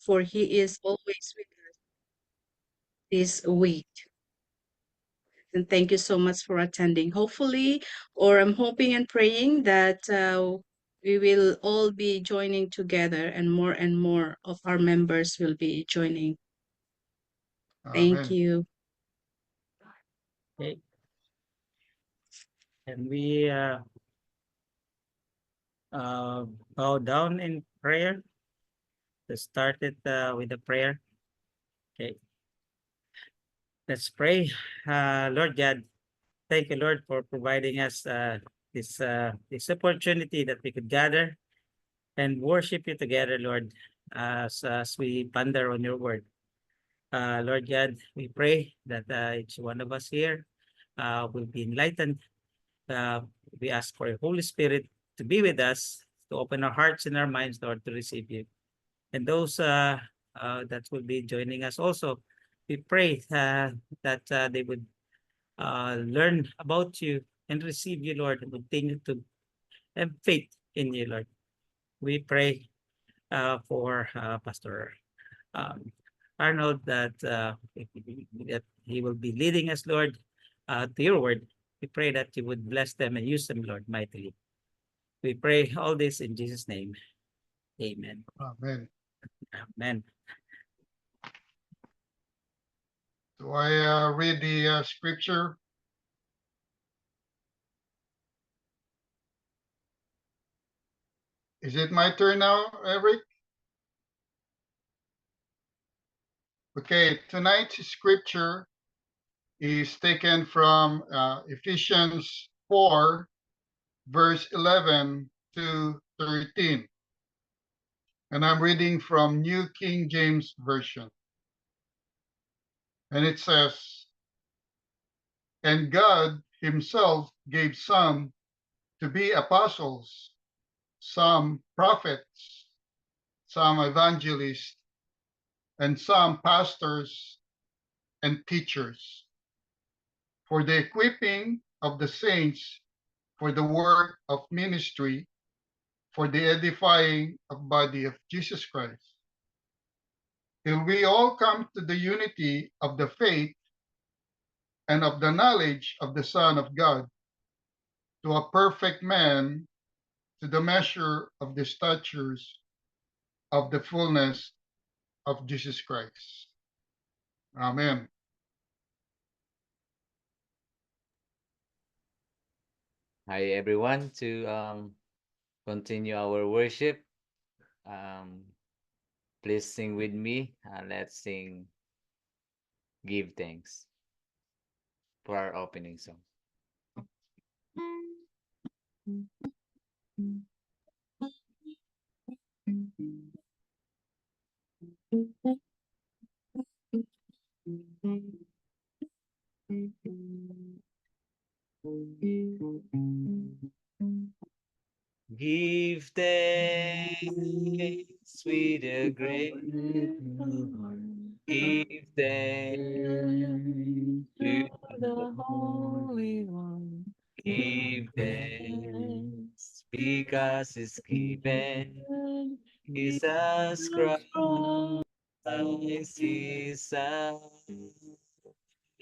for He is always with us this week. And thank you so much for attending. Hopefully, or I'm hoping and praying that we will all be joining together and more of our members will be joining. Thank Amen. you. Okay. And we bow down in prayer. Let's start it with a prayer. Okay. Let's pray. Lord God, thank you, Lord, for providing us this opportunity that we could gather and worship you together, Lord, as we ponder on your word. Lord God, we pray that each one of us here will be enlightened. Uh, we ask for your Holy Spirit to be with us, to open our hearts and our minds, Lord, to receive you. And those that will be joining us also, we pray that they would learn about you and receive you, Lord, and continue to have faith in you, Lord. We pray for Pastor um, Arnold that he will be leading us, Lord, to your word. We pray that you would bless them and use them, Lord, mightily. We pray all this in Jesus' name. Amen. Amen. Amen. Do I read the scripture? Is it my turn now, Eric? Okay, tonight's scripture is taken from Ephesians 4, verse 11 to 13. And I'm reading from New King James Version. And it says, "And God himself gave some to be apostles, some prophets, some evangelists, and some pastors and teachers, for the equipping of the saints, for the work of ministry, for the edifying of body of Jesus Christ, till we all come to the unity of the faith and of the knowledge of the Son of God, to a perfect man, to the measure of the statures of the fullness of Jesus Christ." Amen. Hi everyone, to continue our worship. Um, please sing with me. Let's sing Give Thanks for our opening song. Give thanks with a grateful heart. Give thanks to the Holy One. Give thanks because He's given Jesus Christ, His Son.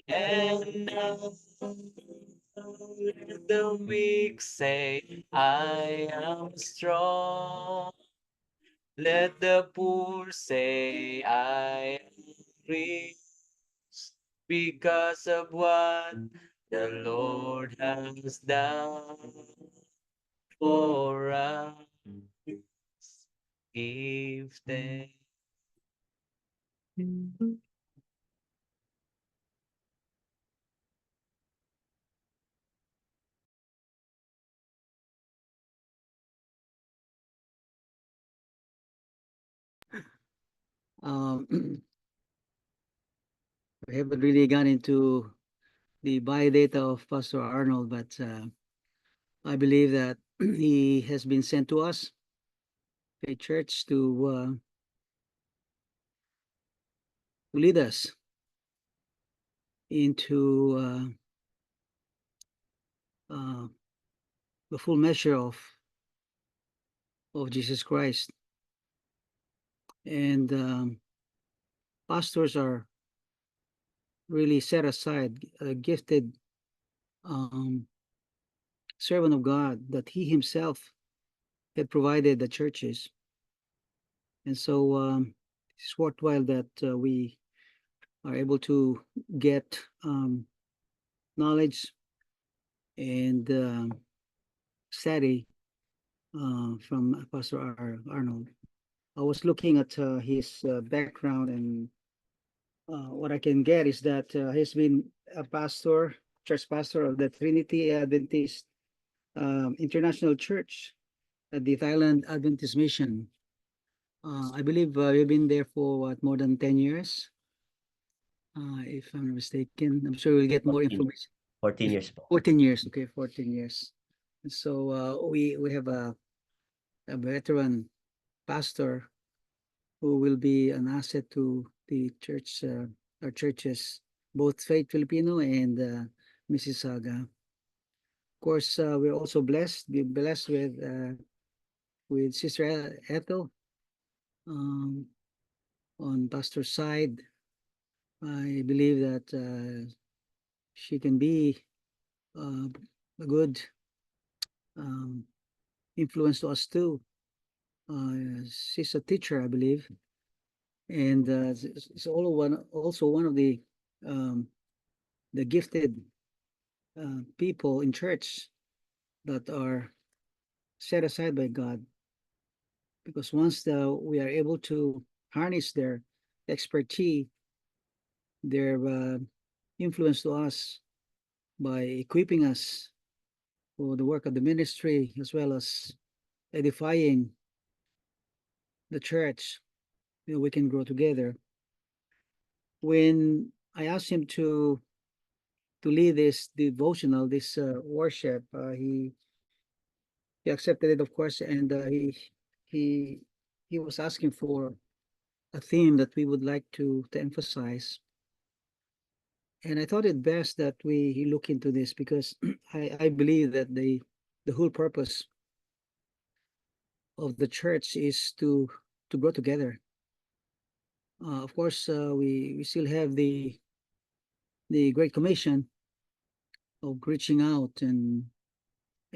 And now let the weak say, I am strong. Let the poor say, I am rich because of what the Lord has done for us. Give thanks. We haven't really gone into the biodata of Pastor Arnold, but I believe that he has been sent to us, a church, to lead us into the full measure of Jesus Christ. And pastors are really set aside, gifted um, servant of God that he himself had provided the churches. And so it's worthwhile that we are able to get knowledge and study from Pastor Arnold. I was looking at his background, and what I can get is that he's been a pastor, church pastor of the Trinity Adventist International Church at the Thailand Adventist Mission. I believe you've been there for what, more than 10 years, if I'm not mistaken. I'm sure we'll get more 14. information. 14 years po. 14 years, okay, 14 years. So we have a veteran pastor who will be an asset to the church, our churches, both Faith Filipino and Mississauga. Of course, we're also be blessed with Sister Ethel on pastor's side. I believe that she can be a good influence to us too. She's a teacher, I believe, and it's also one of the gifted people in church that are set aside by God, because once we are able to harness their expertise, their influence to us by equipping us for the work of the ministry as well as edifying the church, we can grow together. When I asked him to lead this devotional, this worship, he accepted it, of course, and he he was asking for a theme that we would like to emphasize. And I thought it best that we look into this, because I believe that the whole purpose of the church is to grow together. Of course, we still have the Great Commission of reaching out and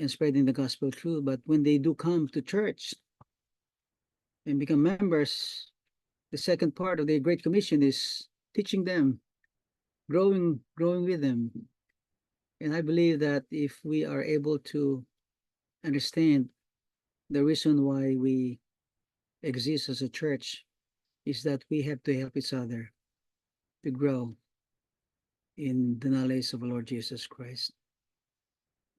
spreading the gospel truth. But when they do come to church and become members, the second part of the Great Commission is teaching them, growing with them. And I believe that if we are able to understand the reason why we exist as a church, is that we have to help each other to grow in the knowledge of the Lord Jesus Christ.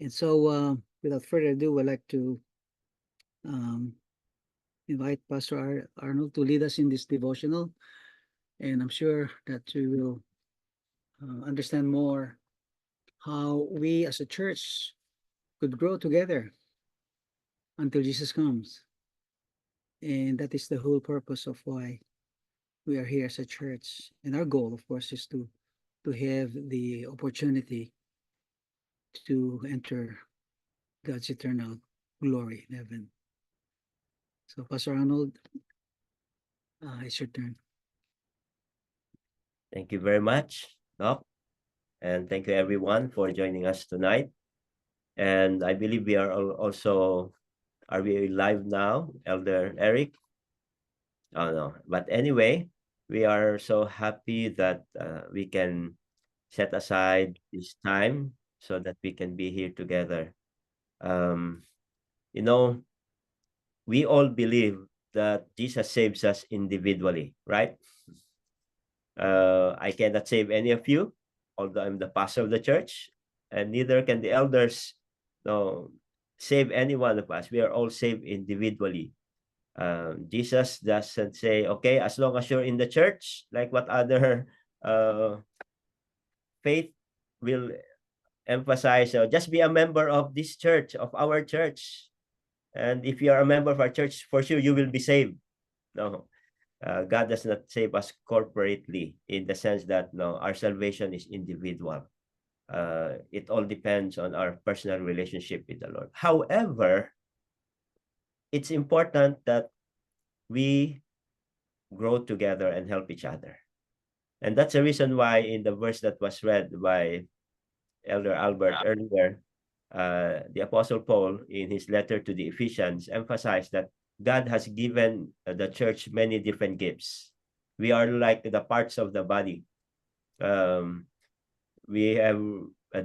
And so without further ado, I'd like to invite Pastor Arnold to lead us in this devotional. And I'm sure that you will understand more how we as a church could grow together until Jesus comes. And that is the whole purpose of why we are here as a church. And our goal, of course, is to have the opportunity to enter God's eternal glory in heaven. So, Pastor Arnold, it's your turn. Thank you very much, Doc. And thank you everyone for joining us tonight. And I believe we are are we live now, Elder Eric? Oh no, but anyway, we are so happy that we can set aside this time so that we can be here together. You know, we all believe that Jesus saves us individually, right? I cannot save any of you, although I'm the pastor of the church, and neither can the elders save any one of us. We are all saved individually. Jesus doesn't say, okay, as long as you're in the church, like what other faith will emphasize, just be a member of this church, of our church. And if you are a member of our church, for sure you will be saved. No, God does not save us corporately, in the sense that our salvation is individual. It all depends on our personal relationship with the Lord. However, it's important that we grow together and help each other. And that's the reason why in the verse that was read by Elder Albert earlier, the Apostle Paul in his letter to the Ephesians emphasized that God has given the church many different gifts. We are like the parts of the body. We have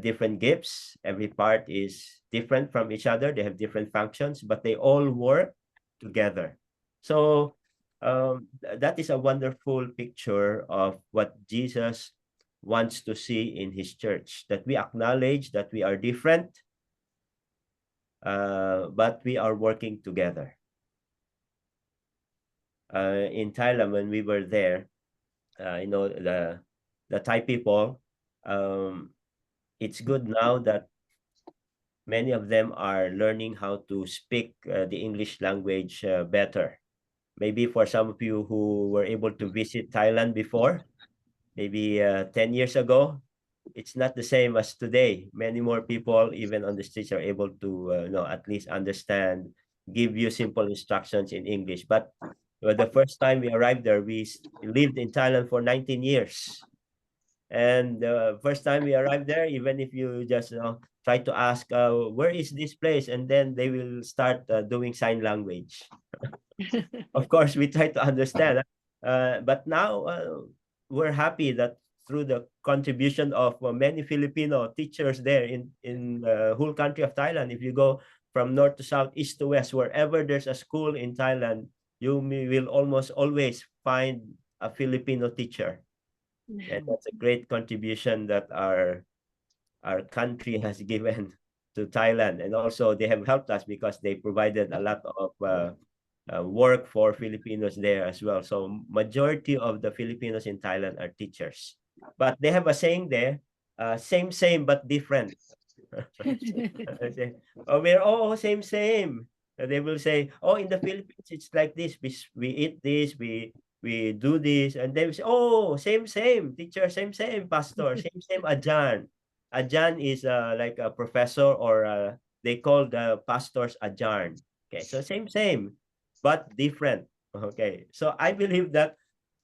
different gifts. Every part is different from each other. They have different functions, but they all work together. So that is a wonderful picture of what Jesus wants to see in his church, that we acknowledge that we are different, but we are working together. In Thailand, when we were there, the Thai people, it's good now that many of them are learning how to speak the English language better. Maybe for some of you who were able to visit Thailand before, maybe 10 years ago, it's not the same as today. Many more people, even on the streets, are able to at least understand, give you simple instructions in English. But the first time we arrived there, we lived in Thailand for 19 years. And the first time we arrived there, even if you just try to ask, where is this place? And then they will start doing sign language. Of course, we try to understand. But now we're happy that through the contribution of many Filipino teachers there in the whole country of Thailand, if you go from north to south, east to west, wherever there's a school in Thailand, you will almost always find a Filipino teacher. And that's a great contribution that our country has given to Thailand. And also they have helped us because they provided a lot of work for Filipinos there as well. So majority of the Filipinos in Thailand are teachers. But they have a saying there, same, but different. Oh, we're all same. They will say, oh, in the Philippines, it's like this. We eat this, we do this, and they will say, oh, same, teacher, same, pastor, same, Ajan. Ajan is like a professor, or they call the pastors Ajan. Okay, so same, but different. Okay, so I believe that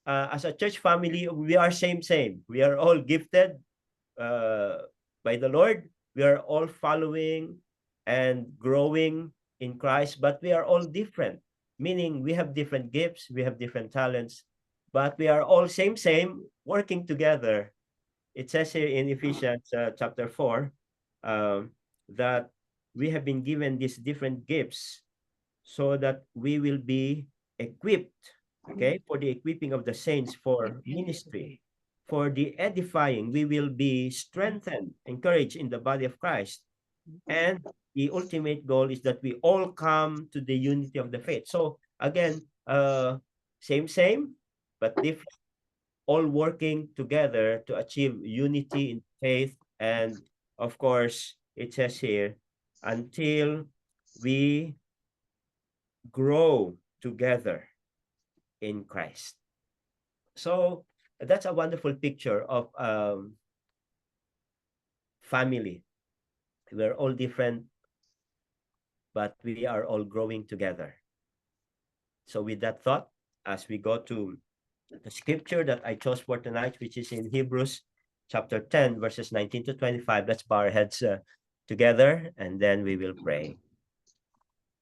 as a church family, we are same. We are all gifted by the Lord. We are all following and growing in Christ, but we are all different, meaning we have different gifts, we have different talents, but we are all same, working together. It says here in Ephesians chapter 4 that we have been given these different gifts so that we will be equipped, okay, for the equipping of the saints for ministry. For the edifying, we will be strengthened, encouraged in the body of Christ. And the ultimate goal is that we all come to the unity of the faith. So again, same, but different, all working together to achieve unity in faith. And of course, it says here, until we grow together in Christ. So that's a wonderful picture of family. We're all different, but we are all growing together. So with that thought, as we go to the scripture that I chose for tonight, which is in Hebrews chapter 10, verses 19 to 25, let's bow our heads together, and then we will pray.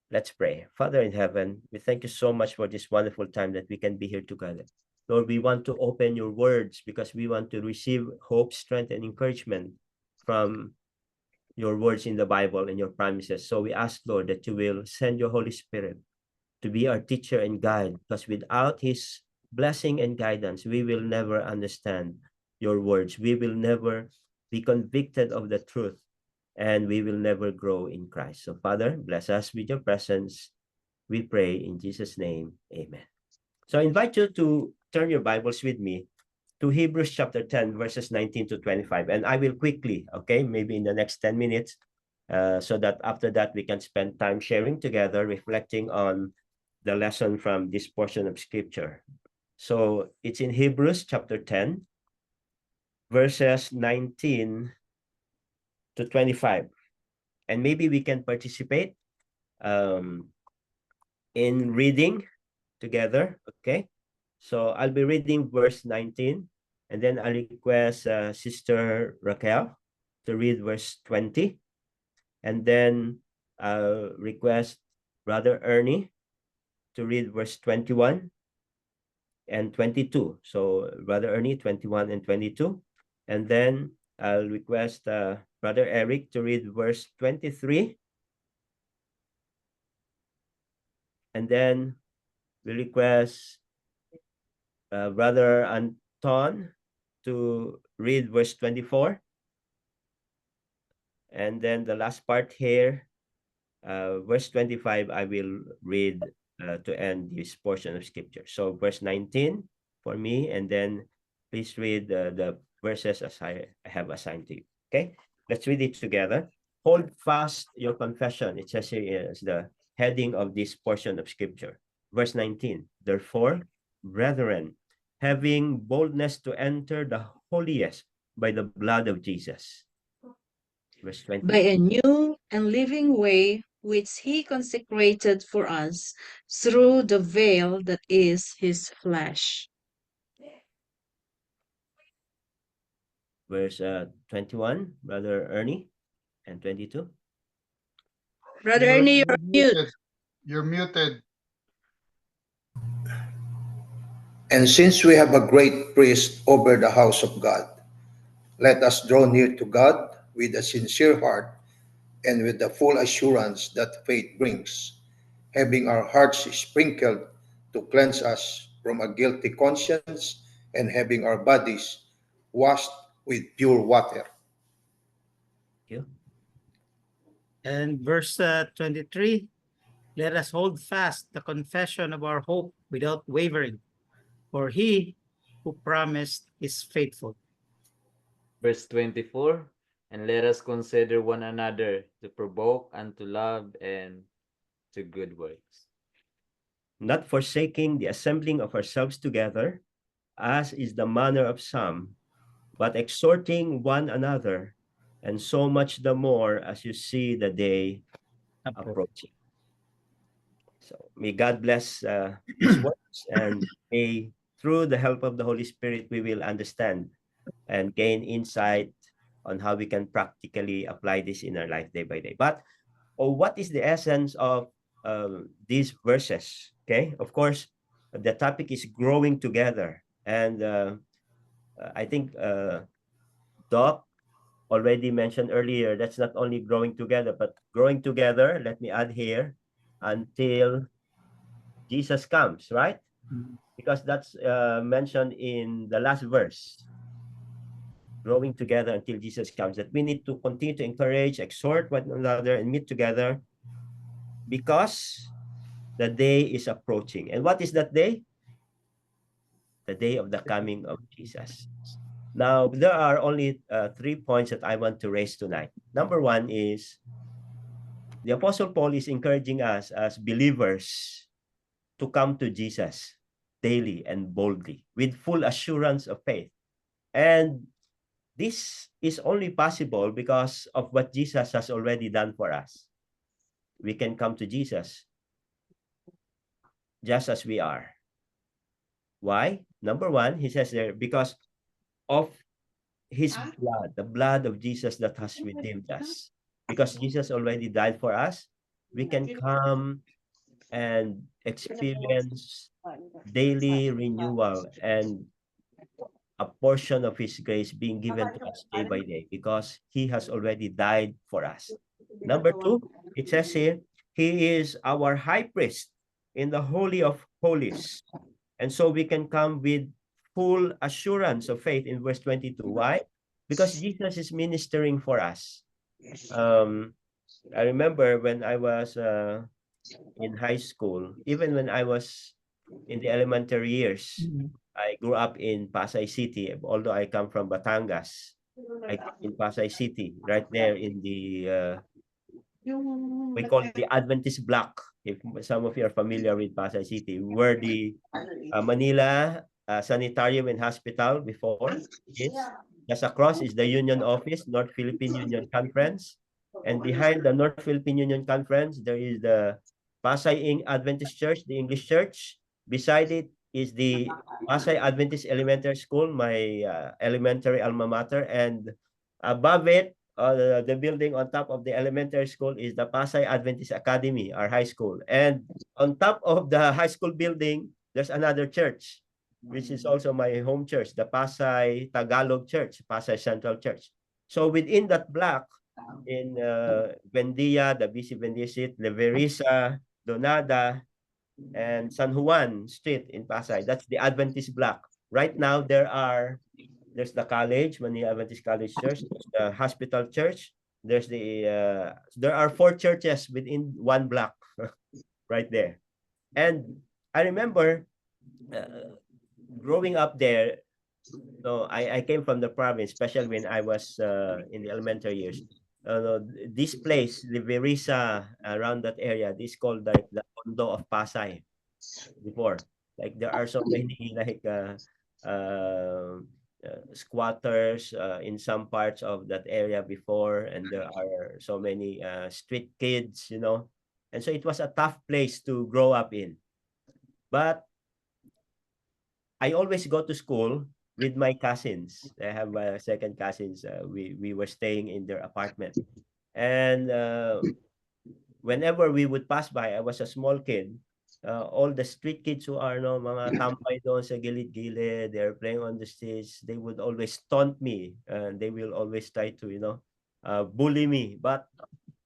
Let's pray. Father in heaven, we thank you so much for this wonderful time that we can be here together. Lord, we want to open your words because we want to receive hope, strength, and encouragement from your words in the Bible and your promises. So we ask, Lord, that you will send your Holy Spirit to be our teacher and guide, because without his blessing and guidance, we will never understand your words. We will never be convicted of the truth, and we will never grow in Christ. So Father, bless us with your presence. We pray in Jesus' name, amen. So I invite you to turn your Bibles with me to Hebrews chapter 10, verses 19 to 25. And I will quickly, okay, maybe in the next 10 minutes, so that after that we can spend time sharing together, reflecting on the lesson from this portion of scripture. So it's in Hebrews chapter 10, verses 19 to 25. And maybe we can participate in reading together, okay? So I'll be reading verse 19, and then I'll request Sister Raquel to read verse 20, and then I'll request Brother Ernie to read verse 21 and 22. So Brother Ernie, 21 and 22. And then I'll request Brother Eric to read verse 23. And then we request Brother Anton to read verse 24. And then the last part here, verse 25, I will read to end this portion of scripture. So verse 19 for me, and then please read the verses as I have assigned to you. Okay, let's read it together. Hold fast your confession. It says here is the heading of this portion of scripture. Verse 19, therefore, brethren, having boldness to enter the holiest by the blood of Jesus. Verse 20. By a new and living way which he consecrated for us through the veil that is his flesh. Verse 21, Brother Ernie, and 22. Brother Ernie, you're mute. muted. You're muted. And since we have a great priest over the house of God, let us draw near to God with a sincere heart and with the full assurance that faith brings, having our hearts sprinkled to cleanse us from a guilty conscience and having our bodies washed with pure water. Thank you. And verse 23, let us hold fast the confession of our hope without wavering, for he who promised is faithful. Verse 24, and let us consider one another to provoke unto love and to good works. Not forsaking the assembling of ourselves together, as is the manner of some, but exhorting one another, and so much the more as you see the day approaching. So may God bless these words, and may through the help of the Holy Spirit we will understand and gain insight on how we can practically apply this in our life day by day. But what is the essence of these verses? Okay, of course, the topic is growing together, and I think Doc already mentioned earlier, that's not only growing together, but growing together, let me add here, until Jesus comes, right? Because that's mentioned in the last verse. Growing together until Jesus comes, that we need to continue to encourage, exhort one another, and meet together because the day is approaching. And what is that day? The day of the coming of Jesus. Now, there are only 3 points that I want to raise tonight. Number one is the Apostle Paul is encouraging us as believers to come to Jesus daily and boldly with full assurance of faith. And this is only possible because of what Jesus has already done for us. We can come to Jesus just as we are. Why? Number one, he says there, because of his blood, the blood of Jesus that has redeemed us. Because Jesus already died for us, we can come and experience daily renewal and a portion of his grace being given to us day by day because he has already died for us. Number two, it says here, he is our high priest in the Holy of Holies. And so we can come with full assurance of faith in verse 22. Why? Because Jesus is ministering for us. I remember when I was in high school, even when I was in the elementary years, I grew up in Pasay City, although I come from Batangas. I grew up in Pasay City, right there in the, we call it the Adventist block. If some of you are familiar with Pasay City, where the Manila Sanitarium and Hospital before is. Just across is the Union Office, North Philippine Union Conference. And behind the North Philippine Union Conference, there is the Pasay Adventist Church, the English Church. Beside it, is the Pasay Adventist Elementary School, my elementary alma mater, and above it, the building on top of the elementary school is the Pasay Adventist Academy, our high school. And on top of the high school building, there's another church, which is also my home church, the Pasay Tagalog Church, Pasay Central Church. So within that block, in Vendia, the BC Vendia Street, Leverisa, Donada, and San Juan Street in Pasay. That's the Adventist block. Right now, there's the college, Manila Adventist College Church, the hospital church. There are 4 churches within one block right there. And I remember growing up there. So I came from the province, especially when I was in the elementary years. This place, Liverisa, around that area, this called like the Tondo of Pasay before. Like there are so many like squatters in some parts of that area before, and there are so many street kids, you know. And so it was a tough place to grow up in. But I always go to school with my cousins. I have second cousins. We were staying in their apartment. And whenever we would pass by, I was a small kid. All the street kids who are no mga tampay doon sa gilid-gilid, they're playing on the streets, they would always taunt me, and they will always try to, bully me. But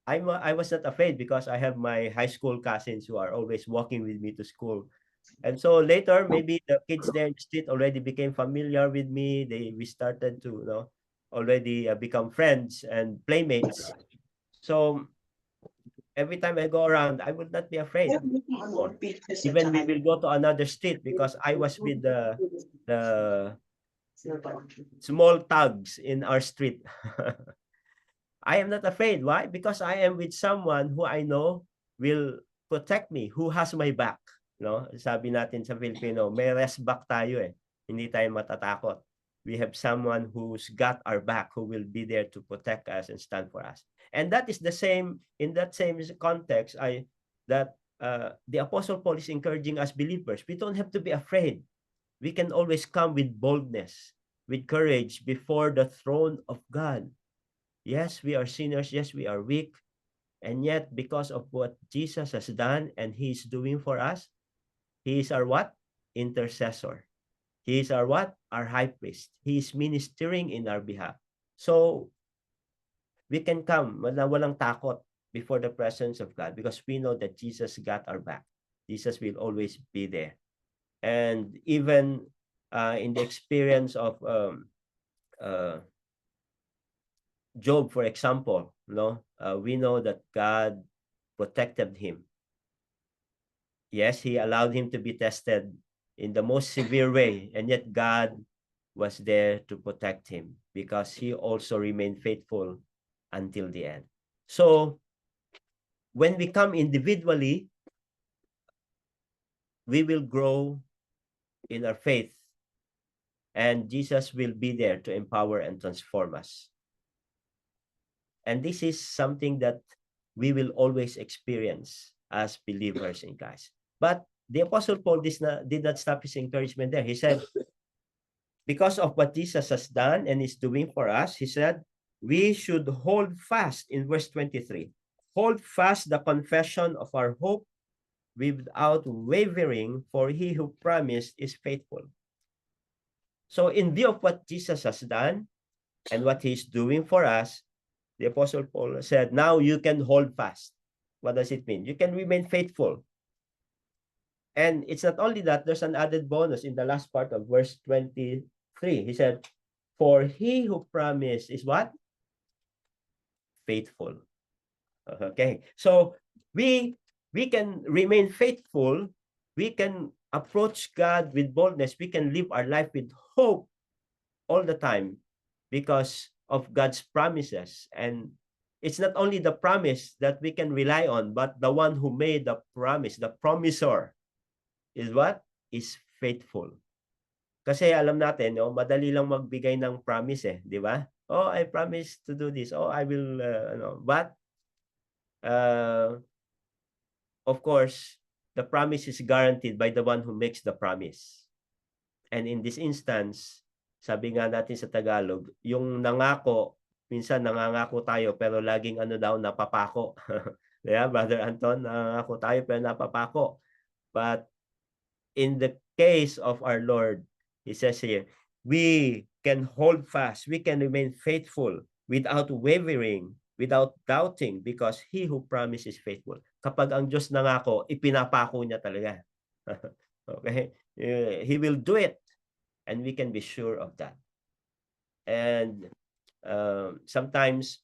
I was not afraid because I have my high school cousins who are always walking with me to school. And so later, maybe the kids there in the street already became familiar with me. We started to, already become friends and playmates. So every time I go around, I would not be afraid. Even we will go to another street because I was with the small thugs in our street. I am not afraid. Why? Because I am with someone who I know will protect me, who has my back. No? Sabi natin sa Filipino, may rest back tayo eh. Hindi tayo matatakot. We have someone who's got our back, who will be there to protect us and stand for us. And that is the same, in that same context, the Apostle Paul is encouraging us believers. We don't have to be afraid. We can always come with boldness, with courage before the throne of God. Yes, we are sinners. Yes, we are weak. And yet, because of what Jesus has done and He's doing for us, He is our what? Intercessor. He is our what? Our high priest. He is ministering in our behalf. So, we can come walang takot before the presence of God because we know that Jesus got our back. Jesus will always be there. And even in the experience of Job, for example, we know that God protected him. Yes, He allowed him to be tested in the most severe way, and yet God was there to protect him because He also remained faithful until the end. So, when we come individually, we will grow in our faith, and Jesus will be there to empower and transform us. And this is something that we will always experience as believers in Christ. But the Apostle Paul did not stop his encouragement there. He said, because of what Jesus has done and is doing for us, he said, we should hold fast in verse 23. Hold fast the confession of our hope without wavering, for He who promised is faithful. So in view of what Jesus has done and what He's doing for us, the Apostle Paul said, now you can hold fast. What does it mean? You can remain faithful. And it's not only that, there's an added bonus in the last part of verse 23. He said, for He who promised is what? Faithful. Okay. So we can remain faithful. We can approach God with boldness. We can live our life with hope all the time because of God's promises. And it's not only the promise that we can rely on, but the one who made the promise, the promisor, is what? Is faithful. Kasi alam natin, madali lang magbigay ng promise eh, di ba? Oh, I promise to do this. Oh, I will, but of course, the promise is guaranteed by the one who makes the promise. And in this instance, sabi nga natin sa Tagalog, yung nangako, minsan nangangako tayo pero laging ano daw, napapako. Yeah, Brother Anton, nangangako tayo pero napapako. But in the case of our Lord, he says here, we can hold fast, we can remain faithful without wavering, without doubting, because he who promises is faithful. Kapag ang Diyos nangako, ipinapako niya talaga. Okay? He will do it, and we can be sure of that. And sometimes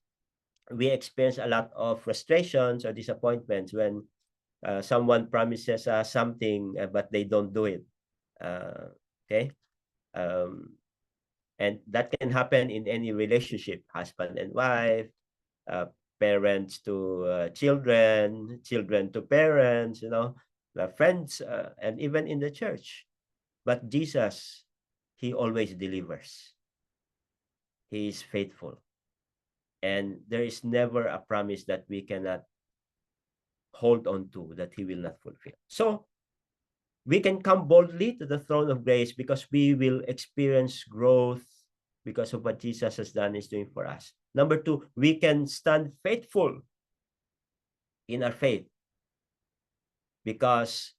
we experience a lot of frustrations or disappointments when someone promises us something, but they don't do it. Okay? And that can happen in any relationship, husband and wife, parents to children, children to parents, friends, and even in the church. But Jesus, he always delivers. He is faithful. And there is never a promise that we cannot hold on to, that he will not fulfill. So we can come boldly to the throne of grace because we will experience growth because of what Jesus has done, is doing for us. Number two, we can stand faithful in our faith because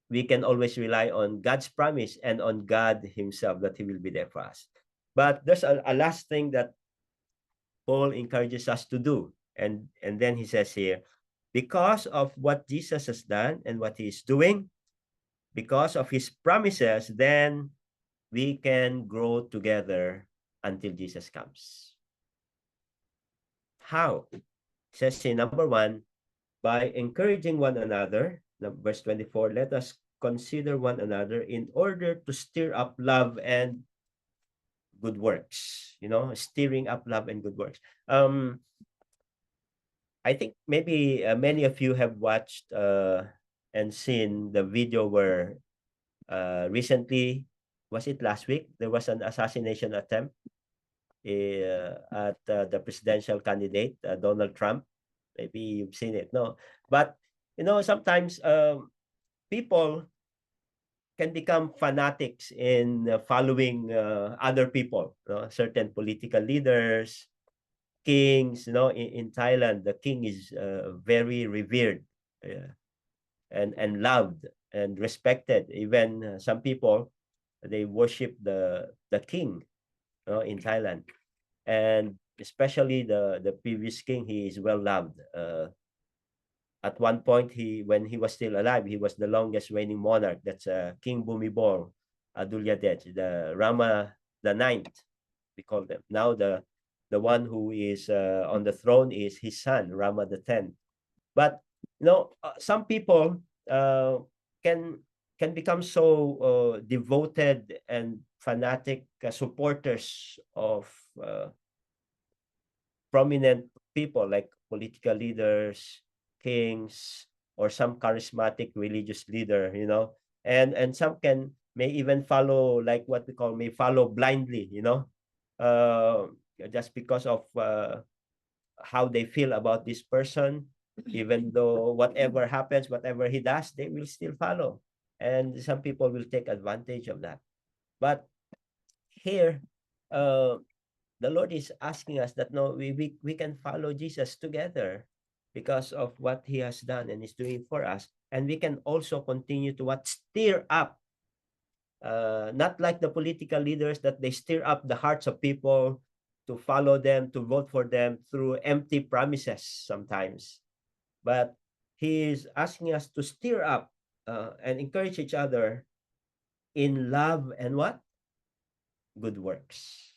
we can always rely on God's promise and on God himself, that he will be there for us. But there's a last thing that Paul encourages us to do. And then he says here, because of what Jesus has done and what he is doing, because of his promises, then we can grow together until Jesus comes. How? It says in number 1, by encouraging one another. Verse 24, let us consider one another in order to stir up love and good works. Stirring up love and good works. I think maybe many of you have watched and seen the video where recently, was it last week, there was an assassination attempt at the presidential candidate, Donald Trump. Maybe you've seen it, no? But, sometimes people can become fanatics in following other people, certain political leaders, kings. In Thailand, the king is very revered and loved and respected. Even some people, they worship the king in Thailand. And especially the previous king, he is well loved. At one point, when he was still alive, he was the longest reigning monarch. That's King Bhumibol Adulyadej, the Rama the Ninth, we call them. Now the one who is on the throne is his son, Rama the 10th. But some people can become so devoted and fanatic supporters of prominent people like political leaders, kings, or some charismatic religious leader, and some may even follow, like what we call, may follow blindly, just because of how they feel about this person. Even though whatever happens, whatever he does, they will still follow. And some people will take advantage of that. But here, the Lord is asking us that no, we can follow Jesus together because of what he has done and is doing for us. And we can also continue to stir up, not like the political leaders, that they stir up the hearts of people to follow them, to vote for them through empty promises sometimes. But he is asking us to stir up and encourage each other in love and what? Good works.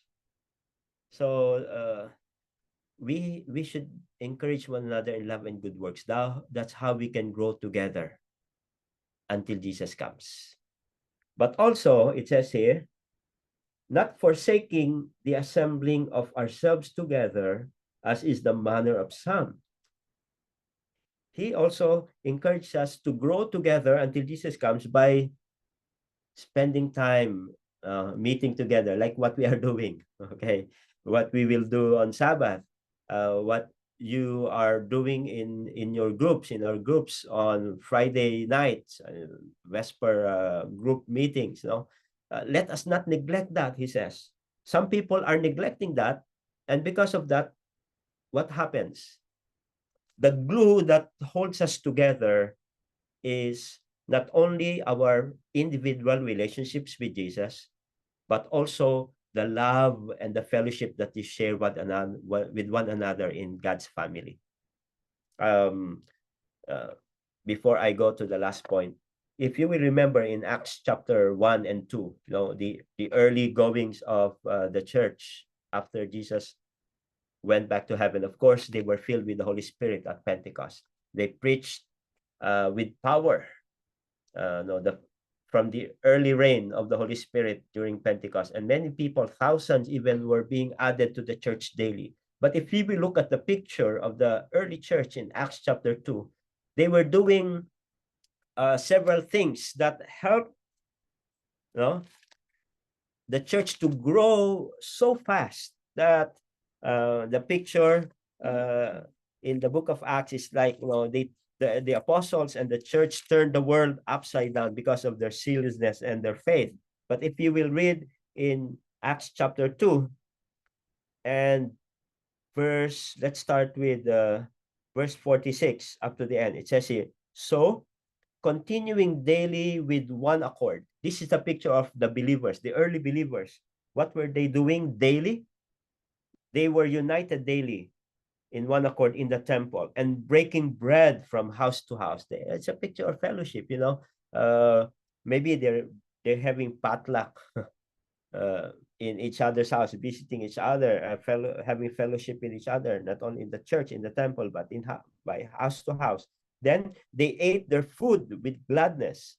So we should encourage one another in love and good works. That's how we can grow together until Jesus comes. But also, it says here, not forsaking the assembling of ourselves together, as is the manner of some. He also encourages us to grow together until Jesus comes by spending time meeting together, like what we are doing. Okay, what we will do on Sabbath, what you are doing in your groups, in our groups on Friday nights, Vesper group meetings, let us not neglect that, he says. Some people are neglecting that, and because of that, what happens? The glue that holds us together is not only our individual relationships with Jesus, but also the love and the fellowship that you share with one another in God's family. Before I go to the last point, if you will remember in Acts chapter 1 and 2, the early goings of the church after Jesus went back to heaven, of course, they were filled with the Holy Spirit at Pentecost. They preached with power. From the early reign of the Holy Spirit during Pentecost, and many people, thousands even, were being added to the church daily. But if we look at the picture of the early church in Acts chapter 2, they were doing several things that helped the church to grow so fast that the picture in the book of Acts is like, the apostles and the church turned the world upside down because of their seriousness and their faith. But if you will read in Acts chapter 2 and let's start with verse 46 up to the end. It says here, so continuing daily with one accord. This is a picture of the believers, the early believers. What were they doing daily? They were united daily in one accord in the temple and breaking bread from house to house. It's a picture of fellowship, maybe they're having potluck in each other's house, visiting each other, having fellowship with each other, not only in the church, in the temple, but by house to house. Then they ate their food with gladness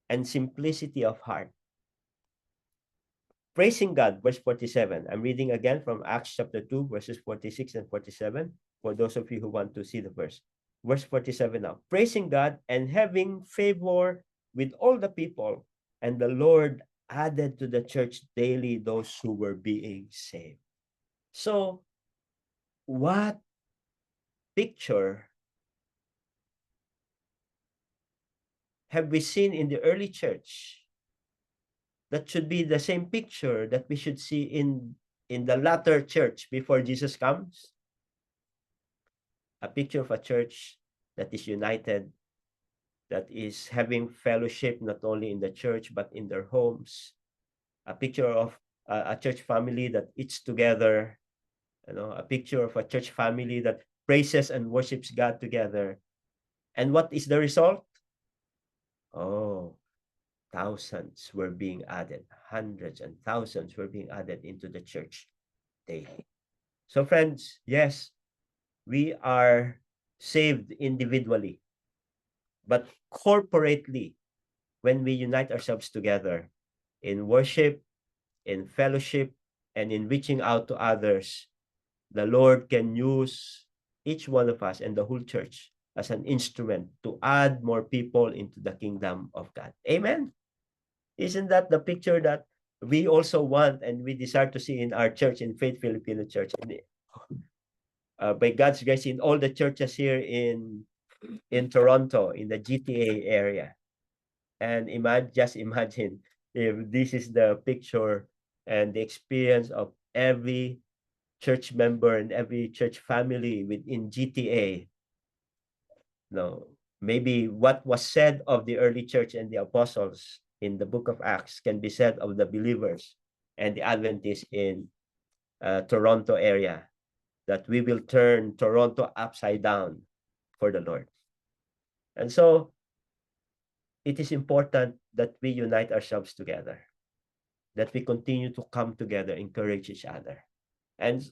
and simplicity of heart, praising God. Verse 47. I'm reading again from Acts chapter 2, verses 46 and 47, for those of you who want to see the verse. Verse 47 now. Praising God and having favor with all the people, and the Lord added to the church daily those who were being saved. So, what picture have we seen in the early church that should be the same picture that we should see in the latter church before Jesus comes? A picture of a church that is united, that is having fellowship not only in the church but in their homes. A picture of a church family that eats together, a picture of a church family that praises and worships God together. And what is the result? Oh, thousands were being added. Hundreds and thousands were being added into the church daily. So friends, yes, we are saved individually, but corporately, when we unite ourselves together in worship, in fellowship, and in reaching out to others, the Lord can use each one of us and the whole church as an instrument to add more people into the kingdom of God. Amen. Isn't that the picture that we also want and we desire to see in our church, in Faith Filipino Church? And, by God's grace, in all the churches here in Toronto, in the GTA area. And just imagine if this is the picture and the experience of every church member and every church family within GTA. No, maybe what was said of the early church and the apostles in the book of Acts can be said of the believers and the Adventists in Toronto area, that we will turn Toronto upside down for the Lord. And so it is important that we unite ourselves together, that we continue to come together, encourage each other. And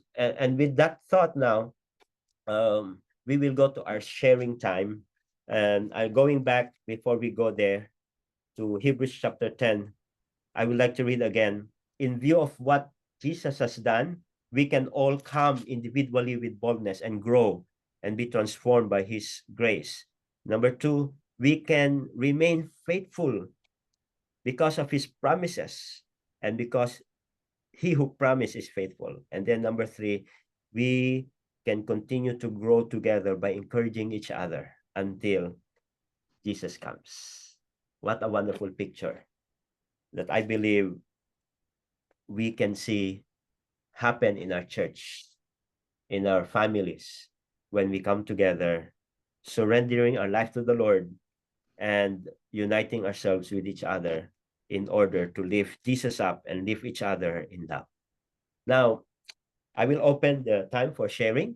with that thought now, we will go to our sharing time. And I'm going back before we go there to Hebrews chapter 10. I would like to read again. In view of what Jesus has done, we can all come individually with boldness and grow and be transformed by his grace. Number 2, we can remain faithful because of his promises and because he who promised is faithful. And then number 3, we can continue to grow together by encouraging each other until Jesus comes. What a wonderful picture that I believe we can see happen in our church, in our families, when we come together, surrendering our life to the Lord and uniting ourselves with each other in order to lift Jesus up and lift each other in love. Now, I will open the time for sharing.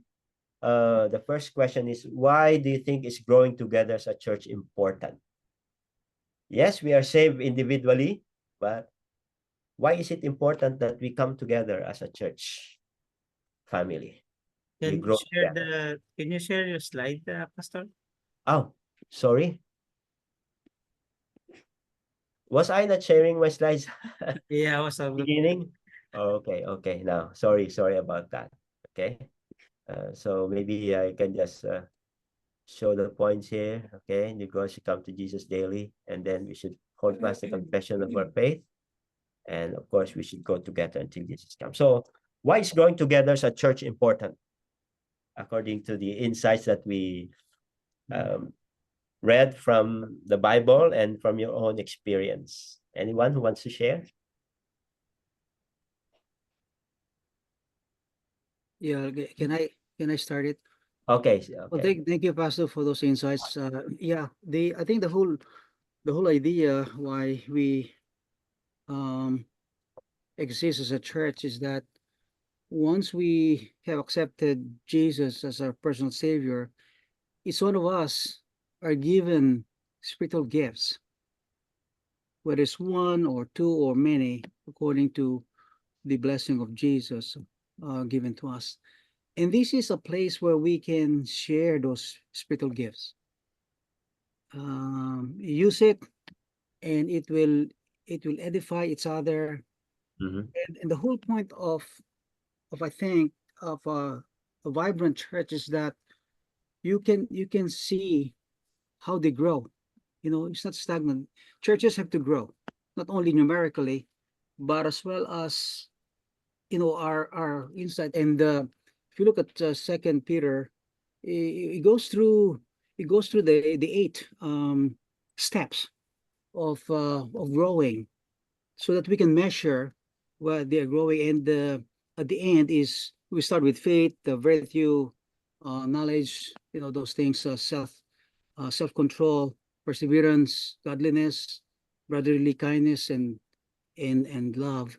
The first question is, why do you think is growing together as a church important? Yes, we are saved individually, but why is it important that we come together as a church family? We grow together. Can you share your slide, Pastor? Oh, sorry. Was I not sharing my slides Yeah, I was beginning? Okay, okay. Now, sorry about that. Okay. So maybe I can just show the points here. Okay, you guys should come to Jesus daily, and then we should hold fast the confession of our faith, and of course, we should go together until Jesus comes. So, why is growing together as a church important? According to the insights that we read from the Bible and from your own experience. Anyone who wants to share? Yeah, can I start it? Okay, Well, okay. thank you, Pastor, for those insights. Yeah, I think the whole idea why we um exist as a church is that once we have accepted Jesus as our personal savior, each one of us are given spiritual gifts, whether it's one or two or many, according to the blessing of Jesus given to us. And this is a place where we can share those spiritual gifts. Use it, and it will edify each other. Mhm. And the whole point of I think of a vibrant church is that you can see how they grow. You know, it's not stagnant. Churches have to grow, not only numerically, but as well as our insight. And if you look at Second Peter, it goes through the eight steps of growing, so that we can measure what they're growing. And at the end is we start with faith, the virtue, knowledge, those things, self-control, perseverance, godliness, brotherly kindness, and love.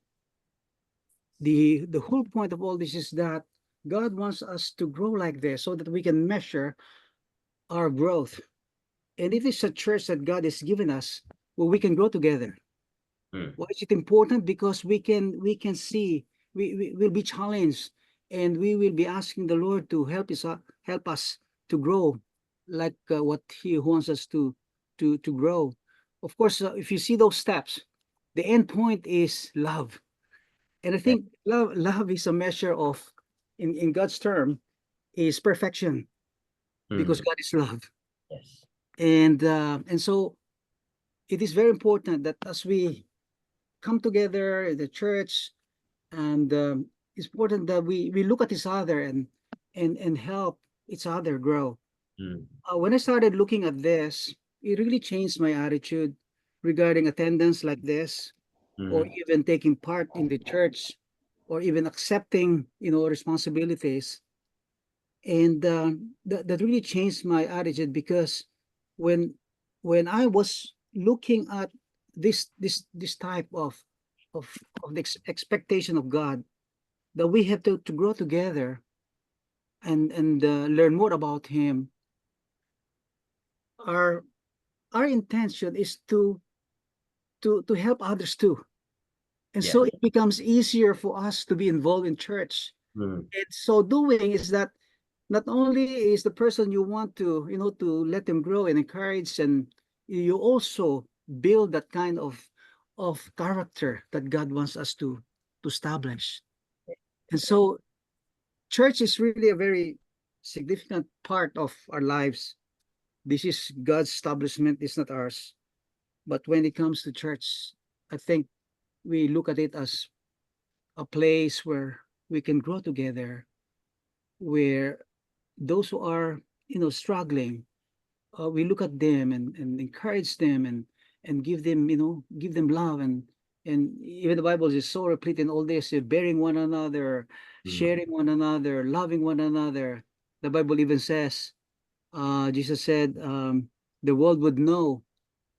The whole point of all this is that God wants us to grow like this so that we can measure our growth. And it is a church that God has given us where we can grow together. Mm. Why is it important? Because we can see, we will be challenged, and we will be asking the Lord to help us to grow like what He wants us to grow. Of course, if you see those steps, the end point is love. And I Yeah. think love is a measure of, in God's term, is perfection, because Mm. God is love. Yes. And so it is very important that as we come together in the church, and it's important that we look at each other and help each other grow. Mm. When I started looking at this, it really changed my attitude regarding attendance like this, or Mm. even taking part in the church, or even accepting responsibilities. And that really changed my attitude, because when when I was looking at this type of of the expectation of God, that we have to grow together and learn more about Him. Our our intention is to help others too, and Yeah. so it becomes easier for us to be involved in church. Mm. And so doing is that not only is the person you want to let them grow and encourage, and you also build that kind of character that God wants us to establish. And so church is really a very significant part of our lives. This is God's establishment, it's not ours. But when it comes to church, I think we look at it as a place where we can grow together, where those who are, struggling, we look at them and encourage them and give them, give them love, and even the Bible is so replete in all this, bearing one another, Mm. sharing one another, loving one another. The Bible even says, Jesus said, the world would know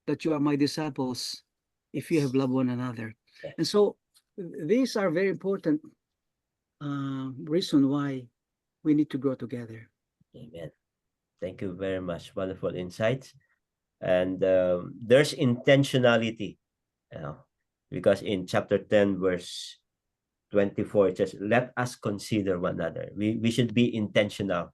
that you are my disciples if you have loved one another. Yeah. And so these are very important reason why we need to grow together. Amen. Thank you very much. Wonderful insights. And there's intentionality, because in chapter 10, verse 24, it says, let us consider one another. We should be intentional,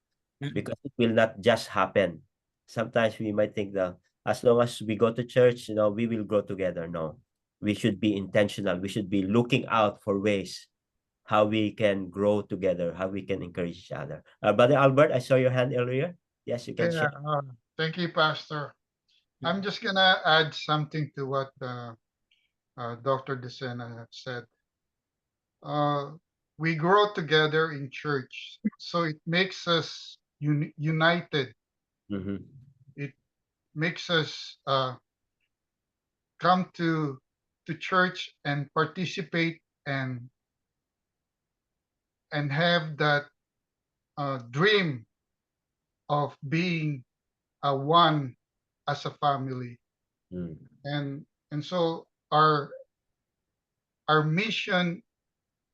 because it will not just happen. Sometimes we might think that as long as we go to church, we will grow together. No, we should be intentional. We should be looking out for ways how we can grow together, how we can encourage each other. Brother Albert, I saw your hand earlier. Yes, you can Yeah, share. thank you, Pastor. I'm just gonna add something to what Dr. Desena said. Uh, we grow together in church, so it makes us united. Mm-hmm. It makes us come to church and participate and have that dream of being a one as a family. Mm. And so our mission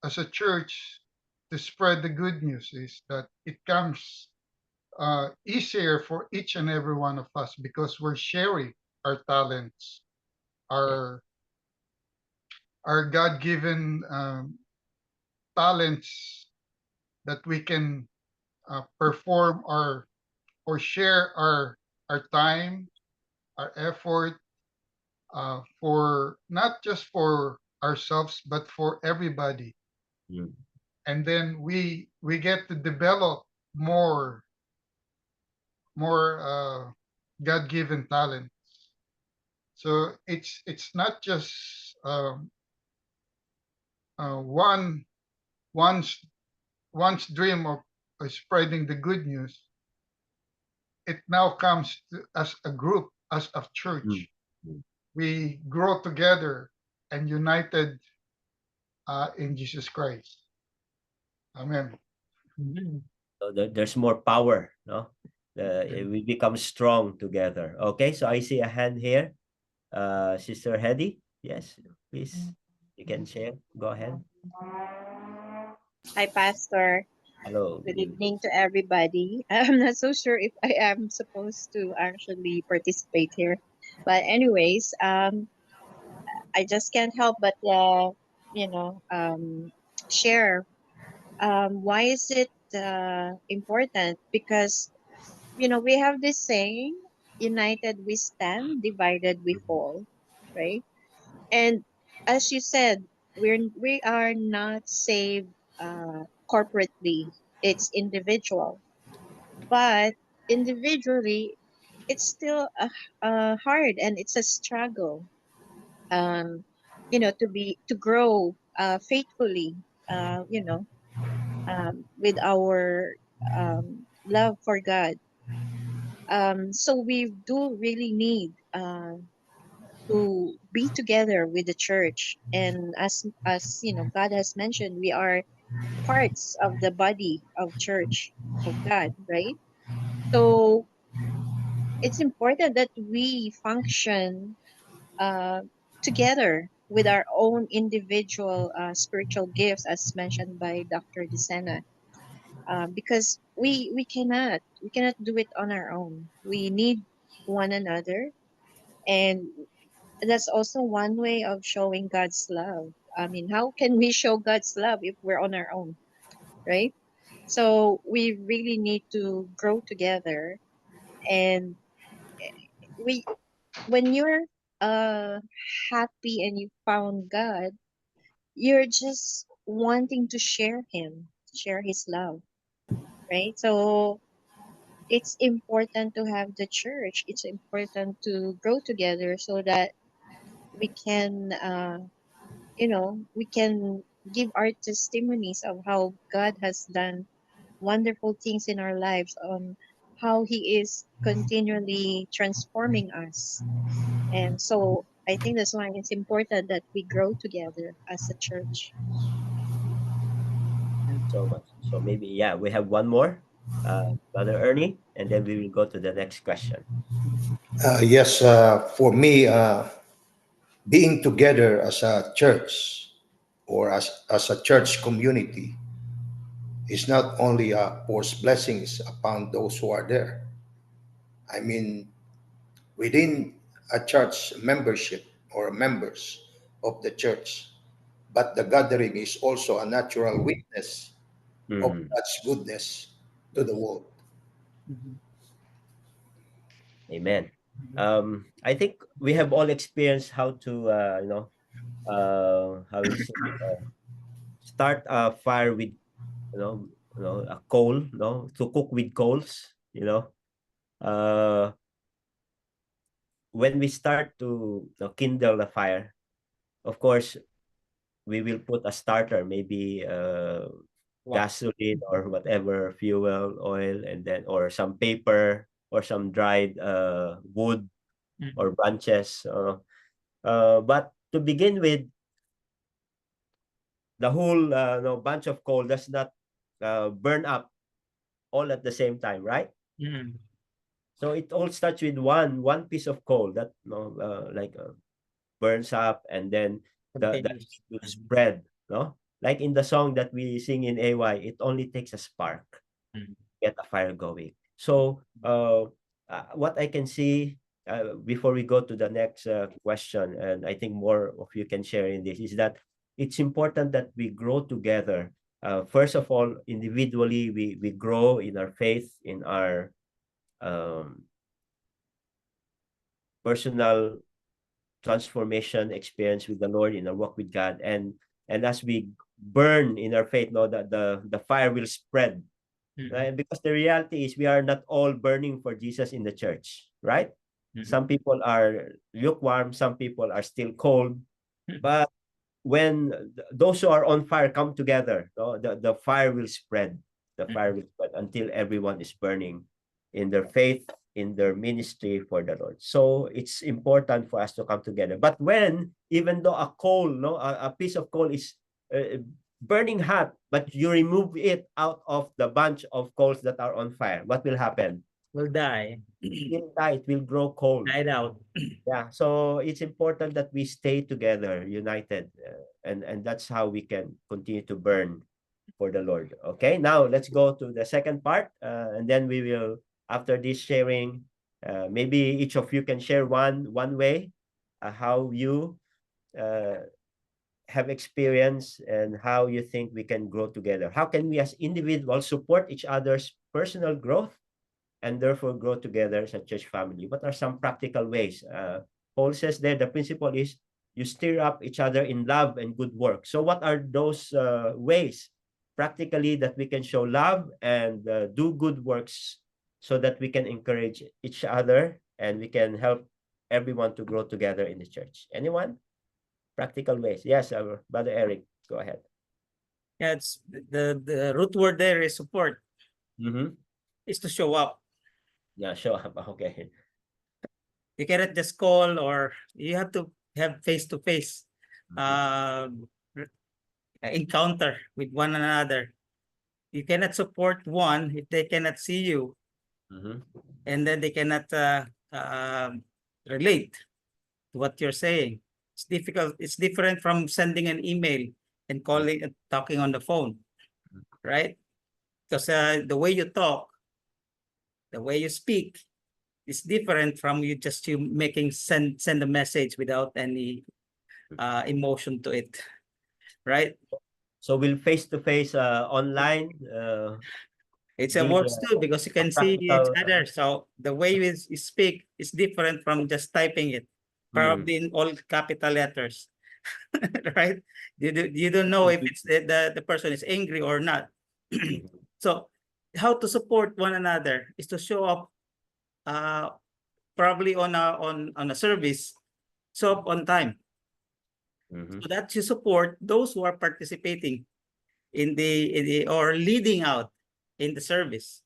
as a church to spread the good news is that it comes easier for each and every one of us because we're sharing our talents, our God-given talents that we can perform or share our time, our effort for not just for ourselves but for everybody. Mm. And then we get to develop more God-given talent. So it's not just one one's one's dream of spreading the good news. It now comes to, as a group, as a Mm. church. Mm. We grow together and united in Jesus Christ. Amen. So there's more power, no? We become strong together. Okay, so I see a hand here. Sister Hedy, yes, please, you can share. Go ahead. Hi, Pastor. Hello. Good evening to everybody. I'm not so sure if I am supposed to actually participate here. But anyways, I just can't help but, you know, share. Why is it important? Because, we have this saying, united we stand, divided we fall, right? And as you said, we are not saved corporately. It's individual, but individually, it's still hard and it's a struggle. Um, to grow faithfully. With our love for God. So we do really need to be together with the church, and as God has mentioned, we are parts of the body of church of God, right? So it's important that we function uh, together with our own individual spiritual gifts, as mentioned by Dr. Desena, because we cannot do it on our own. We need one another, and that's also one way of showing God's love. I mean, how can we show God's love if we're on our own, right? So we really need to grow together, and we when you're uh happy and you found God, you're just wanting to share share his love, right? So it's important to have the church. It's important to grow together so that we can we can give our testimonies of how God has done wonderful things in our lives, on how He is continually transforming us. And so I think that's why it's important that we grow together as a church. So much. So maybe, yeah, we have one more, Brother Ernie, and then we will go to the next question. Yes, for me, being together as a church or as a church community is not only pours blessings upon those who are there. I mean, within a church membership or members of the church, but the gathering is also a natural witness of Mhm. God's goodness to the world. Mhm. Amen. Mhm. I think we have all experienced how to, how we say, start a fire with, a coal, to cook with coals, uh, when we start to, kindle the fire, of course, we will put a starter, maybe gasoline or whatever, fuel, oil, and then, or some paper or some dried wood or branches. But to begin with, the whole bunch of coal does not burn up all at the same time, right? Mm. So it all starts with one piece of coal that, burns up, and then the Continues. heat will spread, like in the song that we sing in AY, it only takes a spark Mm. get a fire going. So what I can see, before we go to the next question, and I think more of you can share in this, is that it's important that we grow together. First of all, individually, we grow in our faith, in our um, personal transformation experience with the Lord, in our walk with God, and as we burn in our faith, that the fire will spread. Right? Because the reality is we are not all burning for Jesus in the church, right? Some people are lukewarm, some people are still cold, but when those who are on fire come together, the fire will spread. The fire will spread until everyone is burning in their faith, in their ministry for the Lord. So it's important for us to come together. But when, even though a coal, a piece of coal is burning hot, but you remove it out of the bunch of coals that are on fire, what will happen? Will die. It will die. It will grow cold. Died out. Yeah, so it's important that we stay together, united, and that's how we can continue to burn for the Lord. Okay, now let's go to the second part, and then we will, after this sharing, maybe each of you can share one way how you have experience and how you think we can grow together. How can we as individuals support each other's personal growth and therefore grow together as a church family? What are some practical ways? Paul says there, the principle is you stir up each other in love and good work. So what are those ways practically that we can show love and do good works so that we can encourage each other and we can help everyone to grow together in the church? Anyone? Practical ways. Yes, our Brother Eric, go ahead. Yeah, it's the root word there is support, Mm-hmm. is to show up. Yeah, show up. Okay. You cannot just call, or you have to have face-to-face encounter with one another. You cannot support one if they cannot see you, Mm-hmm. and then they cannot relate to what you're saying. It's difficult. It's different from sending an email and calling and talking on the phone, right? Because the way you talk, the way you speak is different from you making send a message without any emotion to it, right? So we'll face-to-face online. It's a Give works too because you a can see each practical. other. So the way you speak is different from just typing it, probably in all capital letters, right? You don't know if it's the person is angry or not. So how to support one another is to show up probably on a service, show up on time, so that you support those who are participating in the or leading out in the service.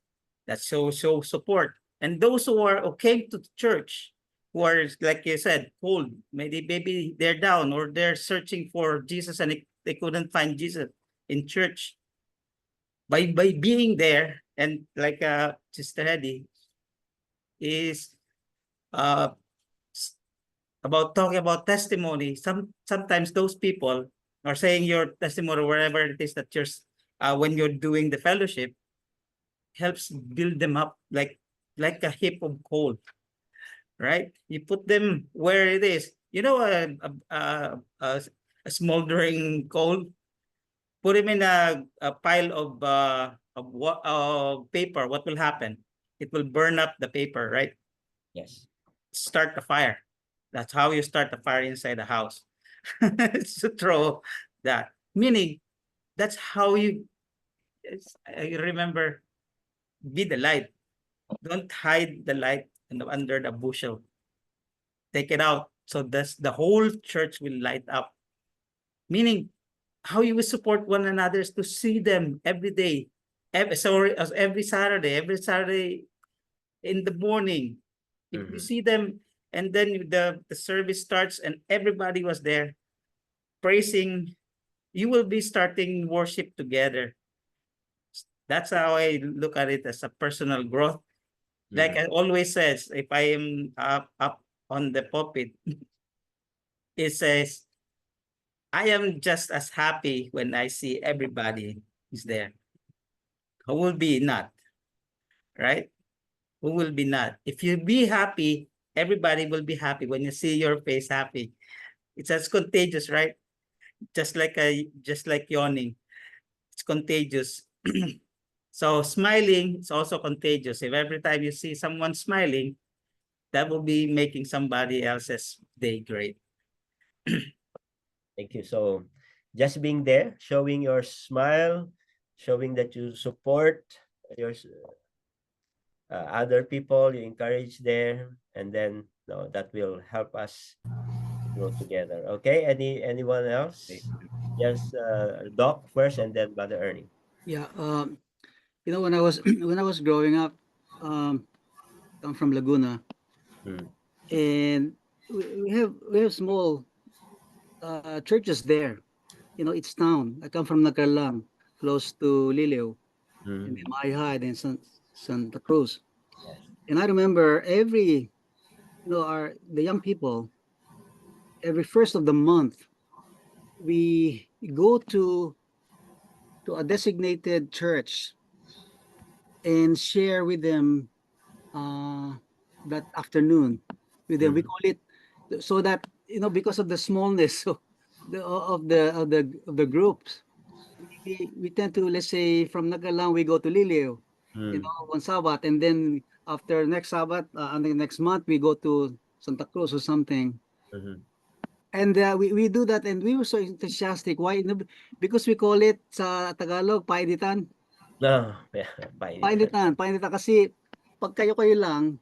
That's show support. And those who came to the church, who are, like you said, cold, maybe they're down or they're searching for Jesus and they couldn't find Jesus in church. By being there, and like Sister Hedy is about talking about testimony. Sometimes those people are saying your testimony, wherever it is that you're when you're doing the fellowship, helps build them up like a heap of coal, right? You put them where it is. You know, a smoldering coal. Put him in a pile of paper. What will happen? It will burn up the paper, right? Yes. Start the fire. That's how you start the fire inside the house. It's to throw that. Meaning, that's how you. I remember, be the light. Don't hide the light under the bushel. Take it out so that's the whole church will light up. Meaning, how you will support one another is to see them every day. Every Saturday in the morning. If you see them, and then the service starts and everybody was there praising, you will be starting worship together. That's how I look at it, as a personal growth. Like I always says, if I am up on the pulpit, it says, I am just as happy when I see everybody is there. Who will be not? Right? Who will be not? If you be happy, everybody will be happy when you see your face happy. It's as contagious, right? Just like yawning. It's contagious. So smiling is also contagious. If every time you see someone smiling, that will be making somebody else's day great. Thank you. So just being there, showing your smile, showing that you support your other people, you encourage them, and then that will help us grow together. Okay, anyone else? Just Doc first, and then Brother Ernie. Yeah. You know, when I was when I was growing up, I'm from Laguna, and we have small churches there. You know, it's town. I come from Nagalang, close to Liliw, and then Mayhay, then Santa Cruz. And I remember the young people, every first of the month, we go to a designated church and share with them that afternoon with them. We call it, so that, you know, because of the smallness of the groups, we tend to, let's say, from Nagalang we go to Liliw, you know, one Sabbath, and then after next Sabbath, and the next month we go to Santa Cruz or something. And we do that, and we were so enthusiastic. Why? Because we call it sa Tagalog, painitan. No, yeah, Painitan kasi pag kayo lang,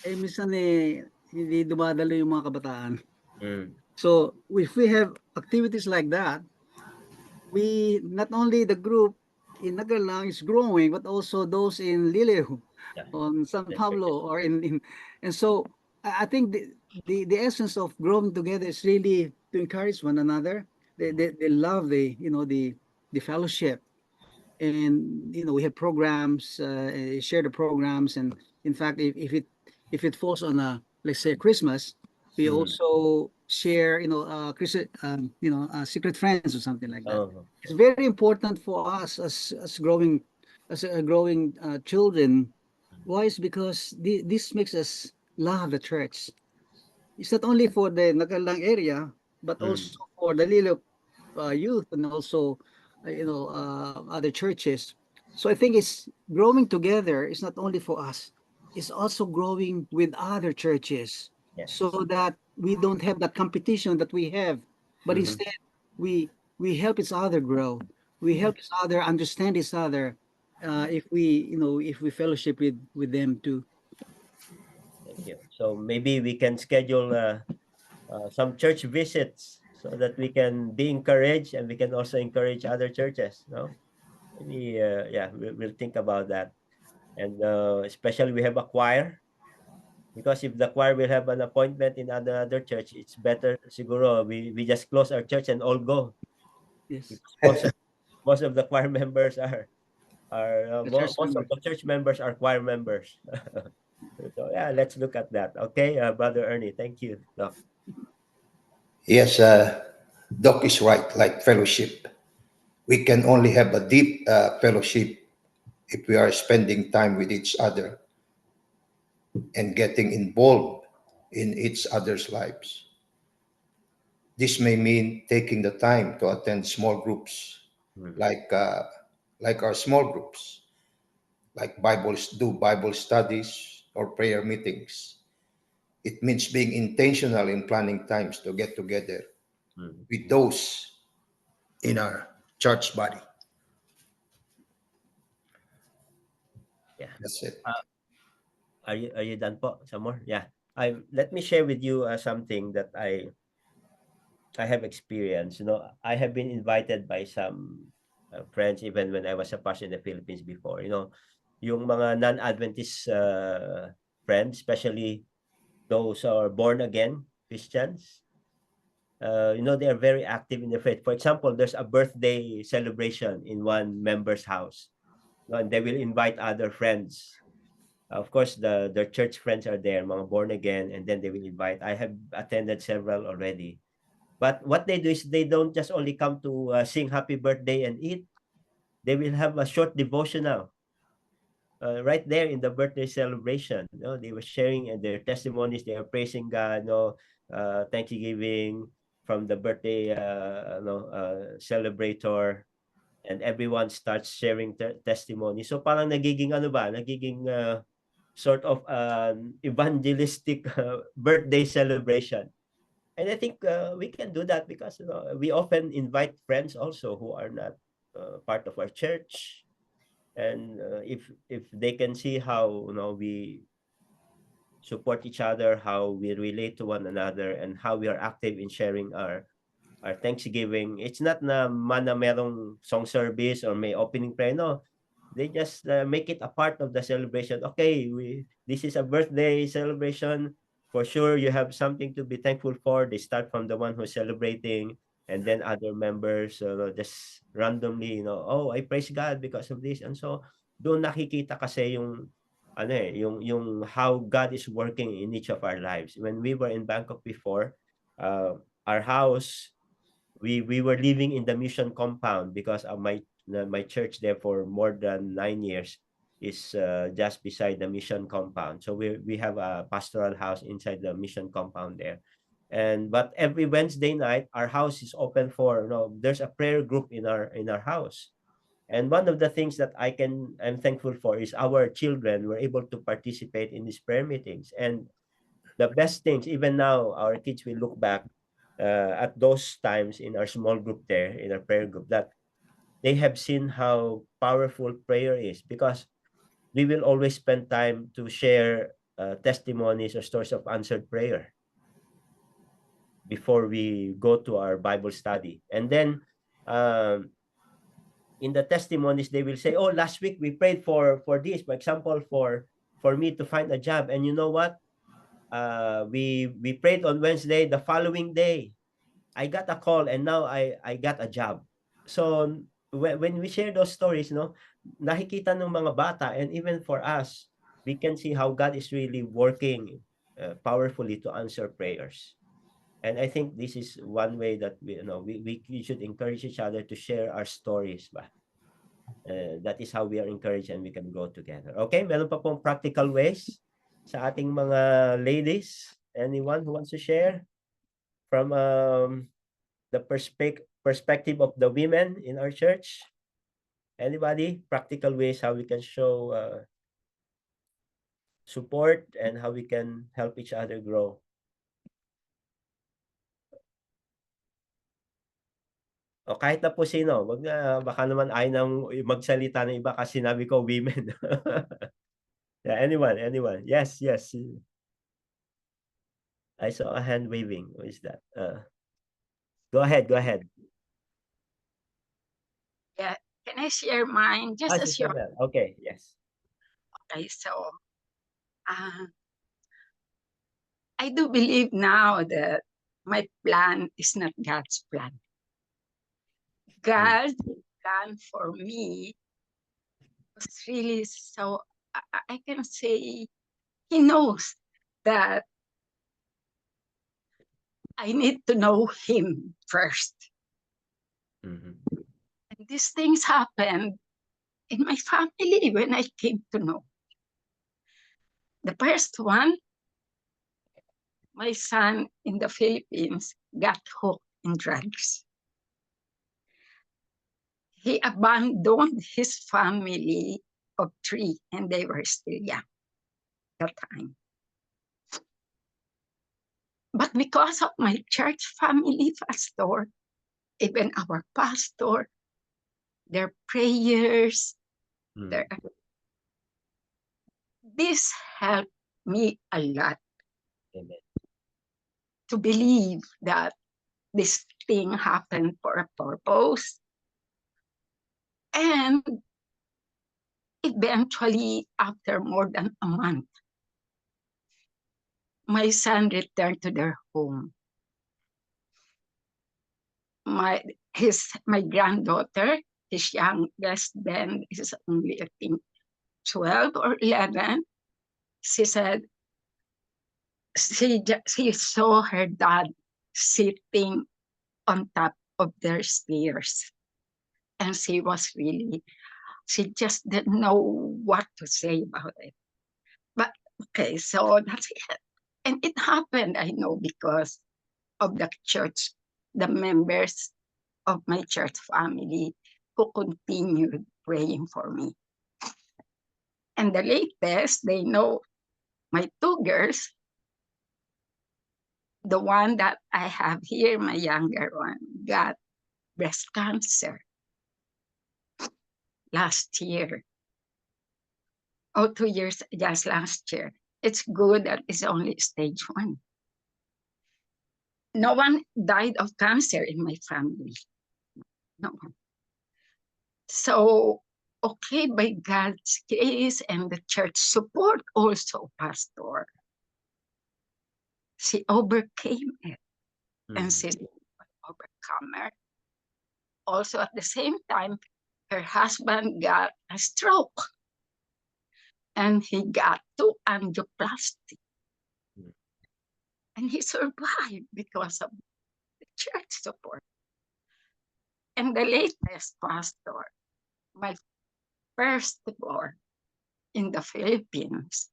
minsan hindi dumadalo yung mga kabataan. So if we have activities like that, we not only the group in Nagalang is growing, but also those in Liliw, on San Pablo, or in and so I think the essence of growing together is really to encourage one another. They love the fellowship, and you know, we have programs, share the programs, and in fact, if it falls on let's say Christmas, we also share, secret friends or something like that. It's very important for us as growing children. Why? Is because this makes us love the church. It's not only for the Nagalang area, but also for the Liliw youth, and also other churches. So I think it's growing together. It's not only for us; it's also growing with other churches, so that we don't have that competition that we have, but instead we help each other grow. We help each other understand each other. If we fellowship with them too. Thank you. So maybe we can schedule some church visits so that we can be encouraged, and we can also encourage other churches. No. Maybe, yeah, we'll think about that. And especially we have a choir, because if the choir will have an appointment in another church, it's better siguro we just close our church and all go. Yes, Because most of the choir members are the church most of members. the church members are choir members. So yeah, let's look at that. Okay, Brother Ernie, thank you. Doc. Yes, Doc is right, like fellowship. We can only have a deep fellowship if we are spending time with each other and getting involved in each other's lives. This may mean taking the time to attend small groups, Hmm. like uh, like our small groups, like Bible studies or prayer meetings. It means being intentional in planning times to get together Hmm. with those in our church body. Yeah. That's it. Are you done po? Some more? Yeah. Let me share with you something that I have experienced. I have been invited by some friends even when I was a pastor in the Philippines before. Yung mga non-Adventist friends, especially those who are born again Christians. They are very active in the faith. For example, there's a birthday celebration in one member's house. And they will invite other friends. Of course, their church friends are there, mga born again, and then they will invite. I have attended several already. But what they do is they don't just only come to sing happy birthday and eat. They will have a short devotional right there in the birthday celebration. They were sharing their testimonies. They are praising God. Thanksgiving from the birthday celebrator, and everyone starts sharing testimony. So parang nagiging ano ba? Nagiging sort of evangelistic birthday celebration. And I think we can do that because we often invite friends also who are not part of our church. And if they can see how we support each other, how we relate to one another, and how we are active in sharing our Thanksgiving. It's not na merong song service or may opening prayer. No, they just make it a part of the celebration. Okay, this is a birthday celebration. For sure, you have something to be thankful for. They start from the one who's celebrating, and then other members just randomly, oh, I praise God because of this. And so, doon nakikita kasi yung how God is working in each of our lives. When we were in Bangkok before, our house, we were living in the mission compound because of my church there for more than 9 years is just beside the mission compound. So we have a pastoral house inside the mission compound there. But every Wednesday night, our house is open for, there's a prayer group in our house. And one of the things that I'm thankful for is our children were able to participate in these prayer meetings. And the best things, even now, our kids will look back at those times in our small group there, in our prayer group, that they have seen how powerful prayer is, because we will always spend time to share testimonies or stories of answered prayer before we go to our Bible study. And then in the testimonies, they will say, oh, last week we prayed for this, for example, for me to find a job. And you know what? We prayed on Wednesday. The following day, I got a call, and now I got a job. So when we share those stories, nakikita ng mga bata, and even for us, we can see how God is really working powerfully to answer prayers. And I think this is one way that we should encourage each other to share our stories. That is how we are encouraged and we can grow together. Okay, meron pa pong practical ways sa ating mga ladies. Anyone who wants to share from the perspective of the women in our church? Anybody? Practical ways how we can show support and how we can help each other grow. O kahit na po sino, wag na, baka naman ayaw nang magsalita ng iba kasi sinabi ko women. Yeah, anyone. Yes. I saw a hand waving. What is that? Go ahead. Yeah, Can I share mine? Just a Sister short. Mel. Okay, yes. Okay, so uh, I do believe now that my plan is not God's plan. God's plan for me was really so, I can say He knows that I need to know Him first. Mhm. And these things happened in my family when I came to know. The first one, my son in the Philippines got hooked in drugs. He abandoned his family of 3, and they were still young at that time. But because of my church family pastor, even our pastor, their prayers, their, this helped me a lot Amen. to believe that this thing happened for a purpose. And eventually, after more than a month, my son returned to their home. My granddaughter, his youngest then is only I think 12 or 11. She said she saw her dad sitting on top of their stairs, and she just didn't know what to say about it. But okay, so that's it. And it happened, I know, because of the church, the members of my church family who continued praying for me. And the latest, they know my 2 girls, the one that I have here, my younger one, got breast cancer last year. 2 years, just last year. It's good that it's only stage 1. No one died of cancer in my family. No one. So, okay, by God's grace and the church support also, Pastor, she overcame it. And she's an overcomer. Also, at the same time, her husband got a stroke and he got 2 angioplasty. And he survived because of the church support. And the latest, Pastor, my firstborn in the Philippines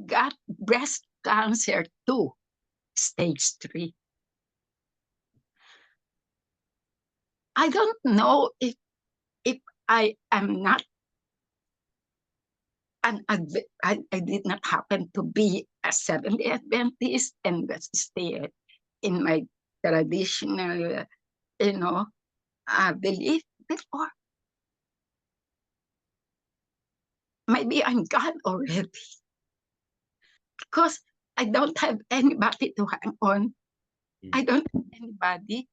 got breast cancer 2, stage 3. I don't know if I am not I did not happen to be a Seventh-day Adventist and stay in my traditional, belief before. Maybe I'm God already because I don't have anybody to hang on. I don't have anybody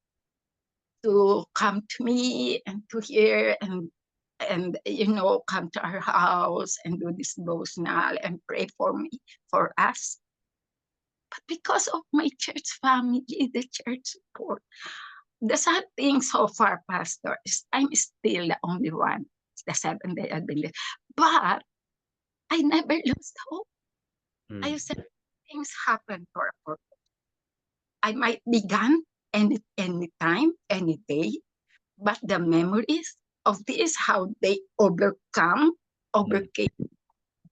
to come to me and to hear and come to our house and do this devotional and pray for me, for us. But because of my church family, the church support, the sad thing so far, Pastor, is I'm still the only one, the Seventh-day Adventist. But I never lost hope. I said things happen for a purpose. I might be gone any time, any day, but the memories of this, how they overcame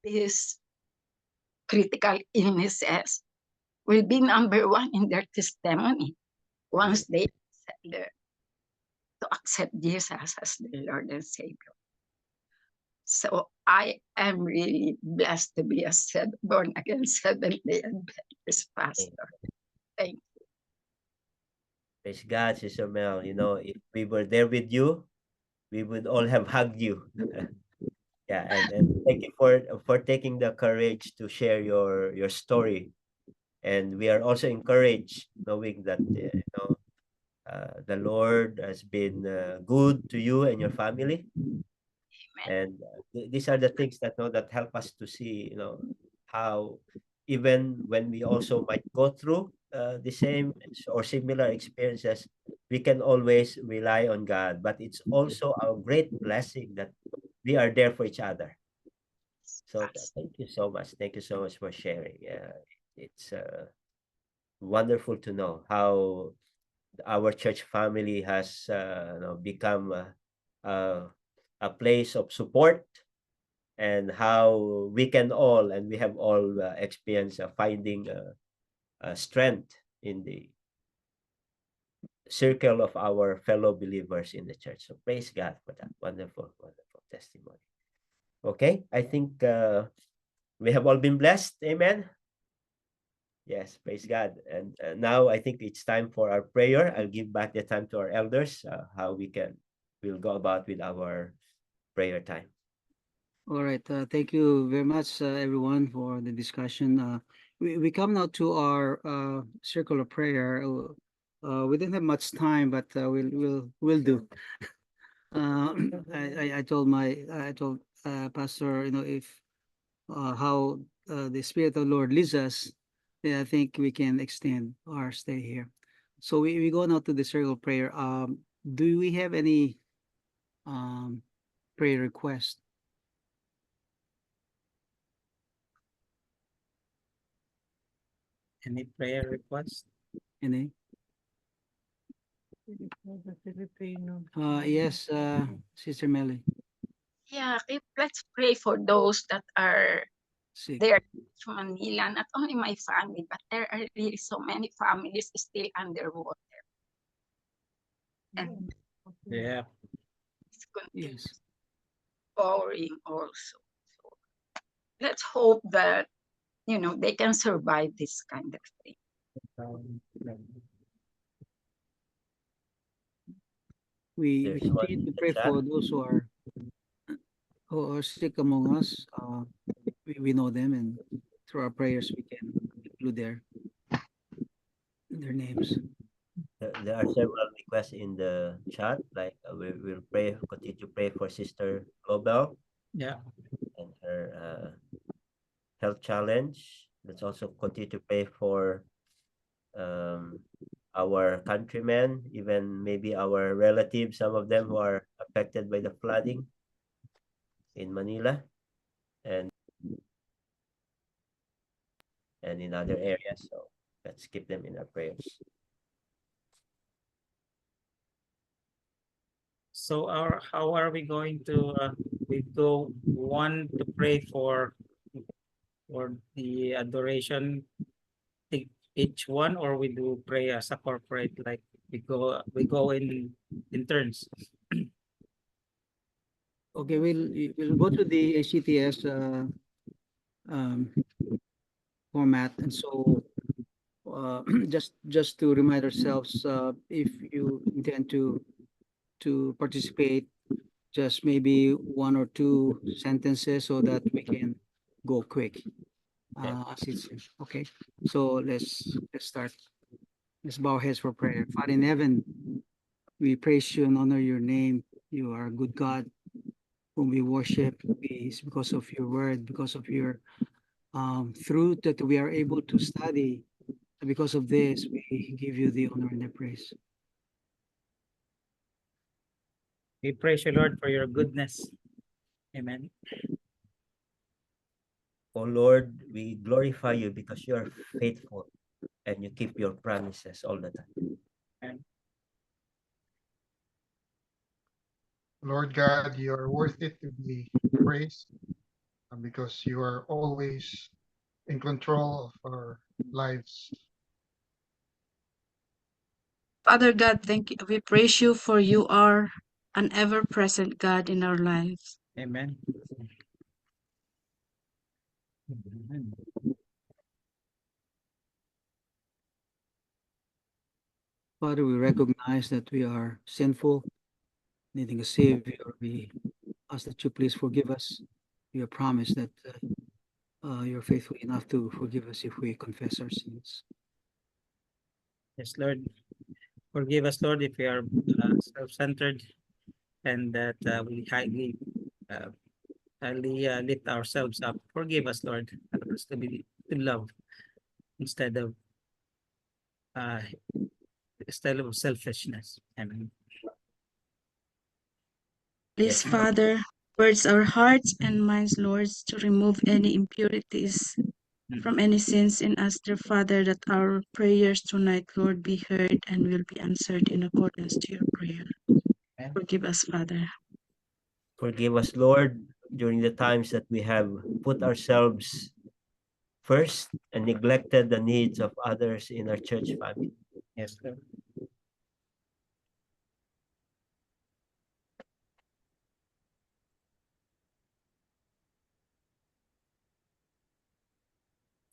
these critical illnesses, will be number 1 in their testimony once they to accept Jesus as their Lord and Savior. So I am really blessed to be a born again Seventh-day Adventist pastor. Thank you. Praise God, Sister Mel. You know, if we were there with you, we would all have hugged you. Yeah, and thank you for taking the courage to share your story. And we are also encouraged knowing that the Lord has been good to you and your family. And these are the things that that help us to see, how even when we also might go through the same or similar experiences, we can always rely on God. But it's also a great blessing that we are there for each other. So thank you so much. Thank you so much for sharing. It's wonderful to know how our church family has become a place of support, and how we can all, and we have all experienced finding strength in the circle of our fellow believers in the church. So praise God for that wonderful, wonderful testimony. Okay, I think we have all been blessed. Amen. Yes, praise God. And now I think it's time for our prayer. I'll give back the time to our elders, how we'll go about with our prayer time. All right. Thank you very much, everyone, for the discussion. We come now to our circle of prayer. We didn't have much time, but we'll do. I told Pastor, if how the Spirit of the Lord leads us, then I think we can extend our stay here. So we go now to the circle of prayer. Do we have any prayer request? Any prayer request? Any? Yes, Sister Melly. Yeah, let's pray for those that are Sick. there from Manila, not only my family, but there are really so many families still underwater. And Yeah. it's continuous Yes. boring also. So let's hope that, they can survive this kind of thing. We There's continue one to in the pray chat. for those who are sick among us. We know them, and through our prayers we can include their names. There are several requests in the chat, like we'll continue to pray for Sister Global Yeah. and her health challenge. Let's also continue to pray for our countrymen, even maybe our relatives, some of them who are affected by the flooding in Manila and in other areas. So let's keep them in our prayers. So how are we going to we go one to pray for the adoration, each one, or we do pray as a corporate, like we go in turns? Okay, we'll go to the ACTS format, and so just to remind ourselves, if you intend to participate, just maybe one or two sentences so that we can go quick. As it's okay. So let's start. Let's bow our heads for prayer. Father in heaven, we praise you and honor your name. You are a good God whom we worship. It's because of your word, because of your truth that we are able to study. Because of this, we give you the honor and the praise. We praise you, Lord, for your goodness. Amen. Oh Lord, we glorify you because you are faithful and you keep your promises all the time. And Lord God, you are worthy to be praised because you are always in control of our lives. Father God, thank you. We praise you for you are an ever-present God in our lives. amen. Father, we recognize that we are sinful, needing a Savior. We ask that you please forgive us. You promise that you're faithful enough to forgive us if we confess our sins. Yes, Lord. Forgive us, Lord, if we are self-centered and that we highly lift ourselves up. Forgive us, Lord. Help us to love instead of uh, selfishness. Amen. Please, Yes, Father, purge our hearts and minds, Lord, to remove any impurities from any sins in us, dear Father, that our prayers tonight, Lord, be heard and will be answered in accordance to your prayer. Amen. Forgive us, Father. forgive us, Lord, during the times that we have put ourselves first and neglected the needs of others in our church family. Yes, Lord.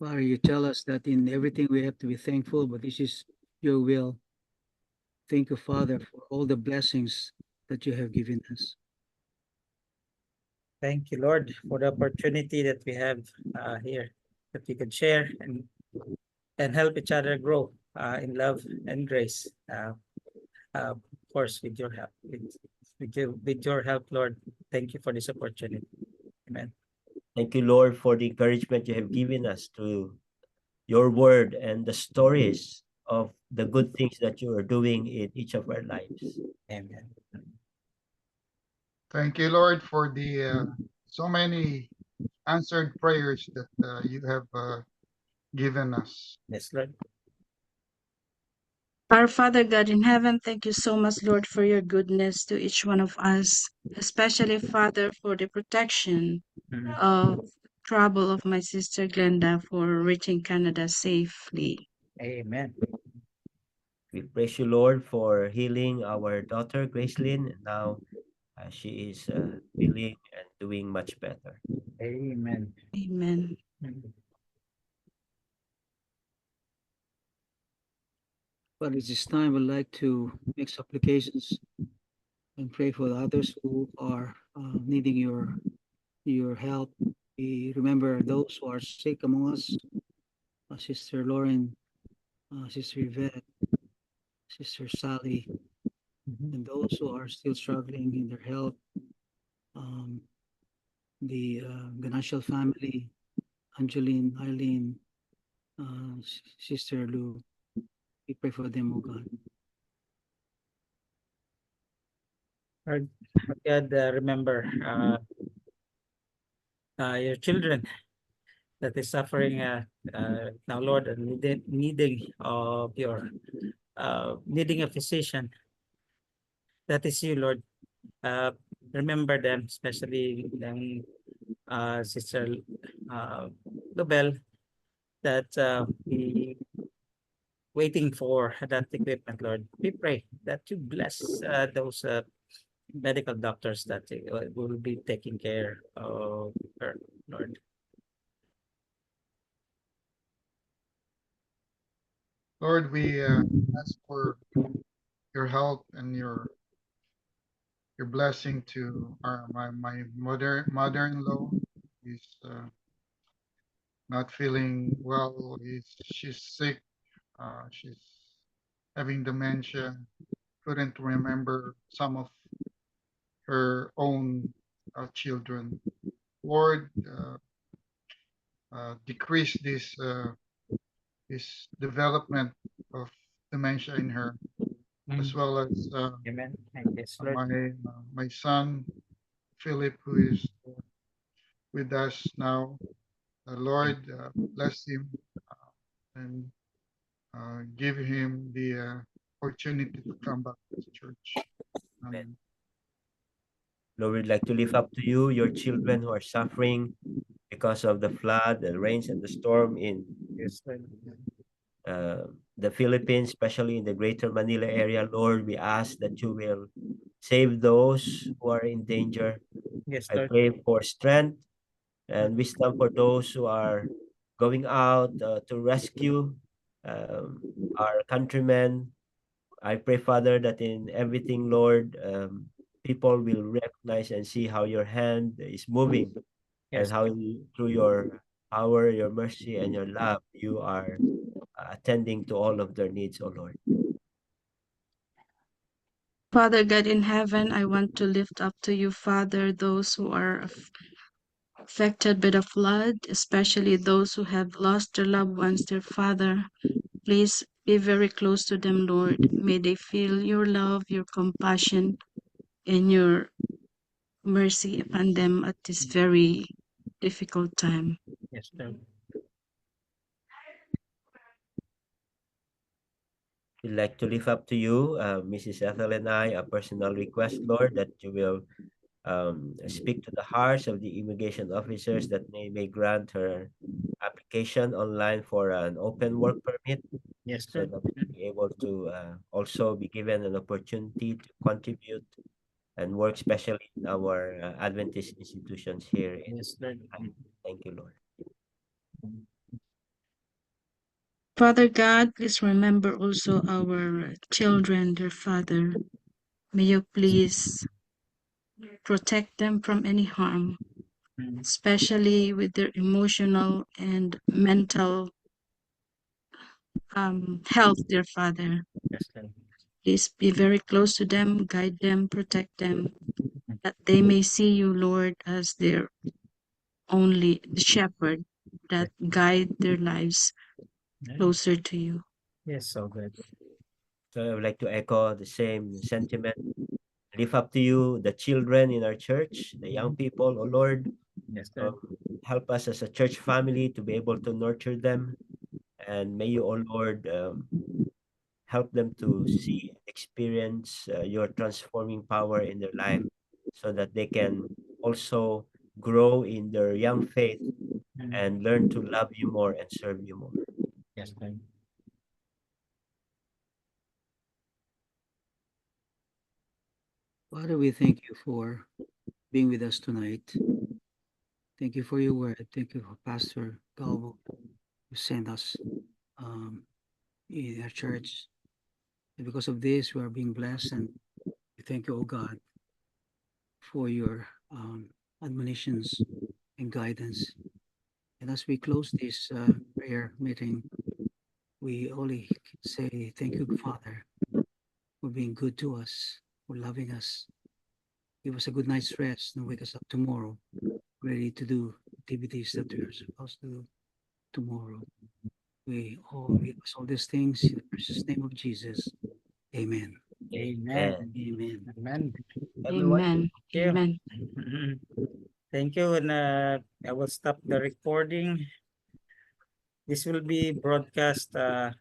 Father, you tell us that in everything we have to be thankful, but this is your will. Thank you, Father, for all the blessings that you have given us. Thank you, Lord, for the opportunity that we have here, that we can share and help each other grow in love and grace. Of course, with your help, with your help, Lord. Thank you for this opportunity. Amen. Thank you, Lord, for the encouragement you have given us through your word and the stories of the good things that you are doing in each of our lives. Amen. Thank you, Lord, for the so many answered prayers that you have given us. Yes, Lord. Our Father God in heaven, thank you so much, Lord, for your goodness to each one of us, especially, Father, for the protection Mhm. of trouble of my sister Glenda for reaching Canada safely. Amen. We praise you, Lord, for healing our daughter, Gracelyn. And now she is feeling and doing much better. Amen. Amen. Mhm. But at this time, I'd like to make supplications and pray for the others who are needing your help. We remember those who are sick among us, Sister Lauren, Sister Yvette, Sister Sally, Mhm. and those who are still struggling in their health, um, the Ganashal family, Angeline, Eileen, Sister Lou. We pray for them, oh God. Lord God, remember your children that is suffering now, Lord, and needing of your needing a physician. That is you, Lord. Uh, remember them, especially them, Sister Lobel, that we waiting for that equipment, Lord. We pray that you bless those medical doctors that will be taking care of her, Lord. Lord, we ask for your help and your blessing to my mother-in-law. Is not feeling well. She's sick. She's having dementia. Couldn't remember some of her own children. Lord, decrease this development of dementia in her, as well as Amen. And yes, Lord. my son Philip, who is with us now. Lord, bless him and give him the opportunity to come back to the church. Amen. Lord, we'd like to lift up to you your children who are suffering because of the flood, the rains, and the storm in Yes, Lord. the Philippines, especially in the Greater Manila area. Lord, we ask that you will save those who are in danger. Yes, I Lord. pray for strength and wisdom for those who are going out to rescue our countrymen. I pray, Father, that in everything, Lord, people will recognize and see how your hand is moving and Yes, how through your power, your mercy, and your love, you are attending to all of their needs, oh Lord. Father God in heaven, I want to lift up to you, Father, those who are affected by the flood, especially those who have lost their loved ones, their Father. Please be very close to them, Lord. May they feel your love, your compassion, and your mercy upon them at this very difficult time. Yes, Lord. We'd like to lift up to you, Mrs. Ethel and I, a personal request, Lord, that you will speak to the hearts of the immigration officers that they may grant her application online for an open work permit, Yes, so Lord. that we'll be able to also be given an opportunity to contribute and work, especially in our Adventist institutions here in Yes, Lord. Thank you, Lord. Father God, please remember also our children, their Father. May you please protect them from any harm, Mm. especially with their emotional and mental health, dear Father. Yes, Lord. Please be very close to them, guide them, protect them, that they may see you, Lord, as their only the shepherd that guide their lives Yeah. closer to you. Yes, so good. So I would like to echo the same sentiment. Lift up to you the children in our church, the young people, oh Lord. Yes, Lord. Help us as a church family to be able to nurture them. And may you, oh Lord, help them to see and experience your transforming power in their life, so that they can also grow in their young faith Mm. and learn to love you more and serve you more. Yes, Lord. Father, we thank you for being with us tonight. Thank you for your word. Thank you for Pastor Galvo who sent us in our church. And because of this, we are being blessed. And we thank you, oh God, for your admonitions and guidance. And as we close this prayer meeting, we only say thank you, Father, for being good to us, for loving us. Give us a good night's rest and wake us up tomorrow, ready to do activities that we are supposed to do tomorrow. We all ask all these things in the precious name of Jesus. Amen. Amen. Amen. Amen. Everyone, Amen. Thank you. Amen. Thank you. And I will stop the recording. This will be broadcast in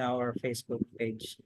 our Facebook page.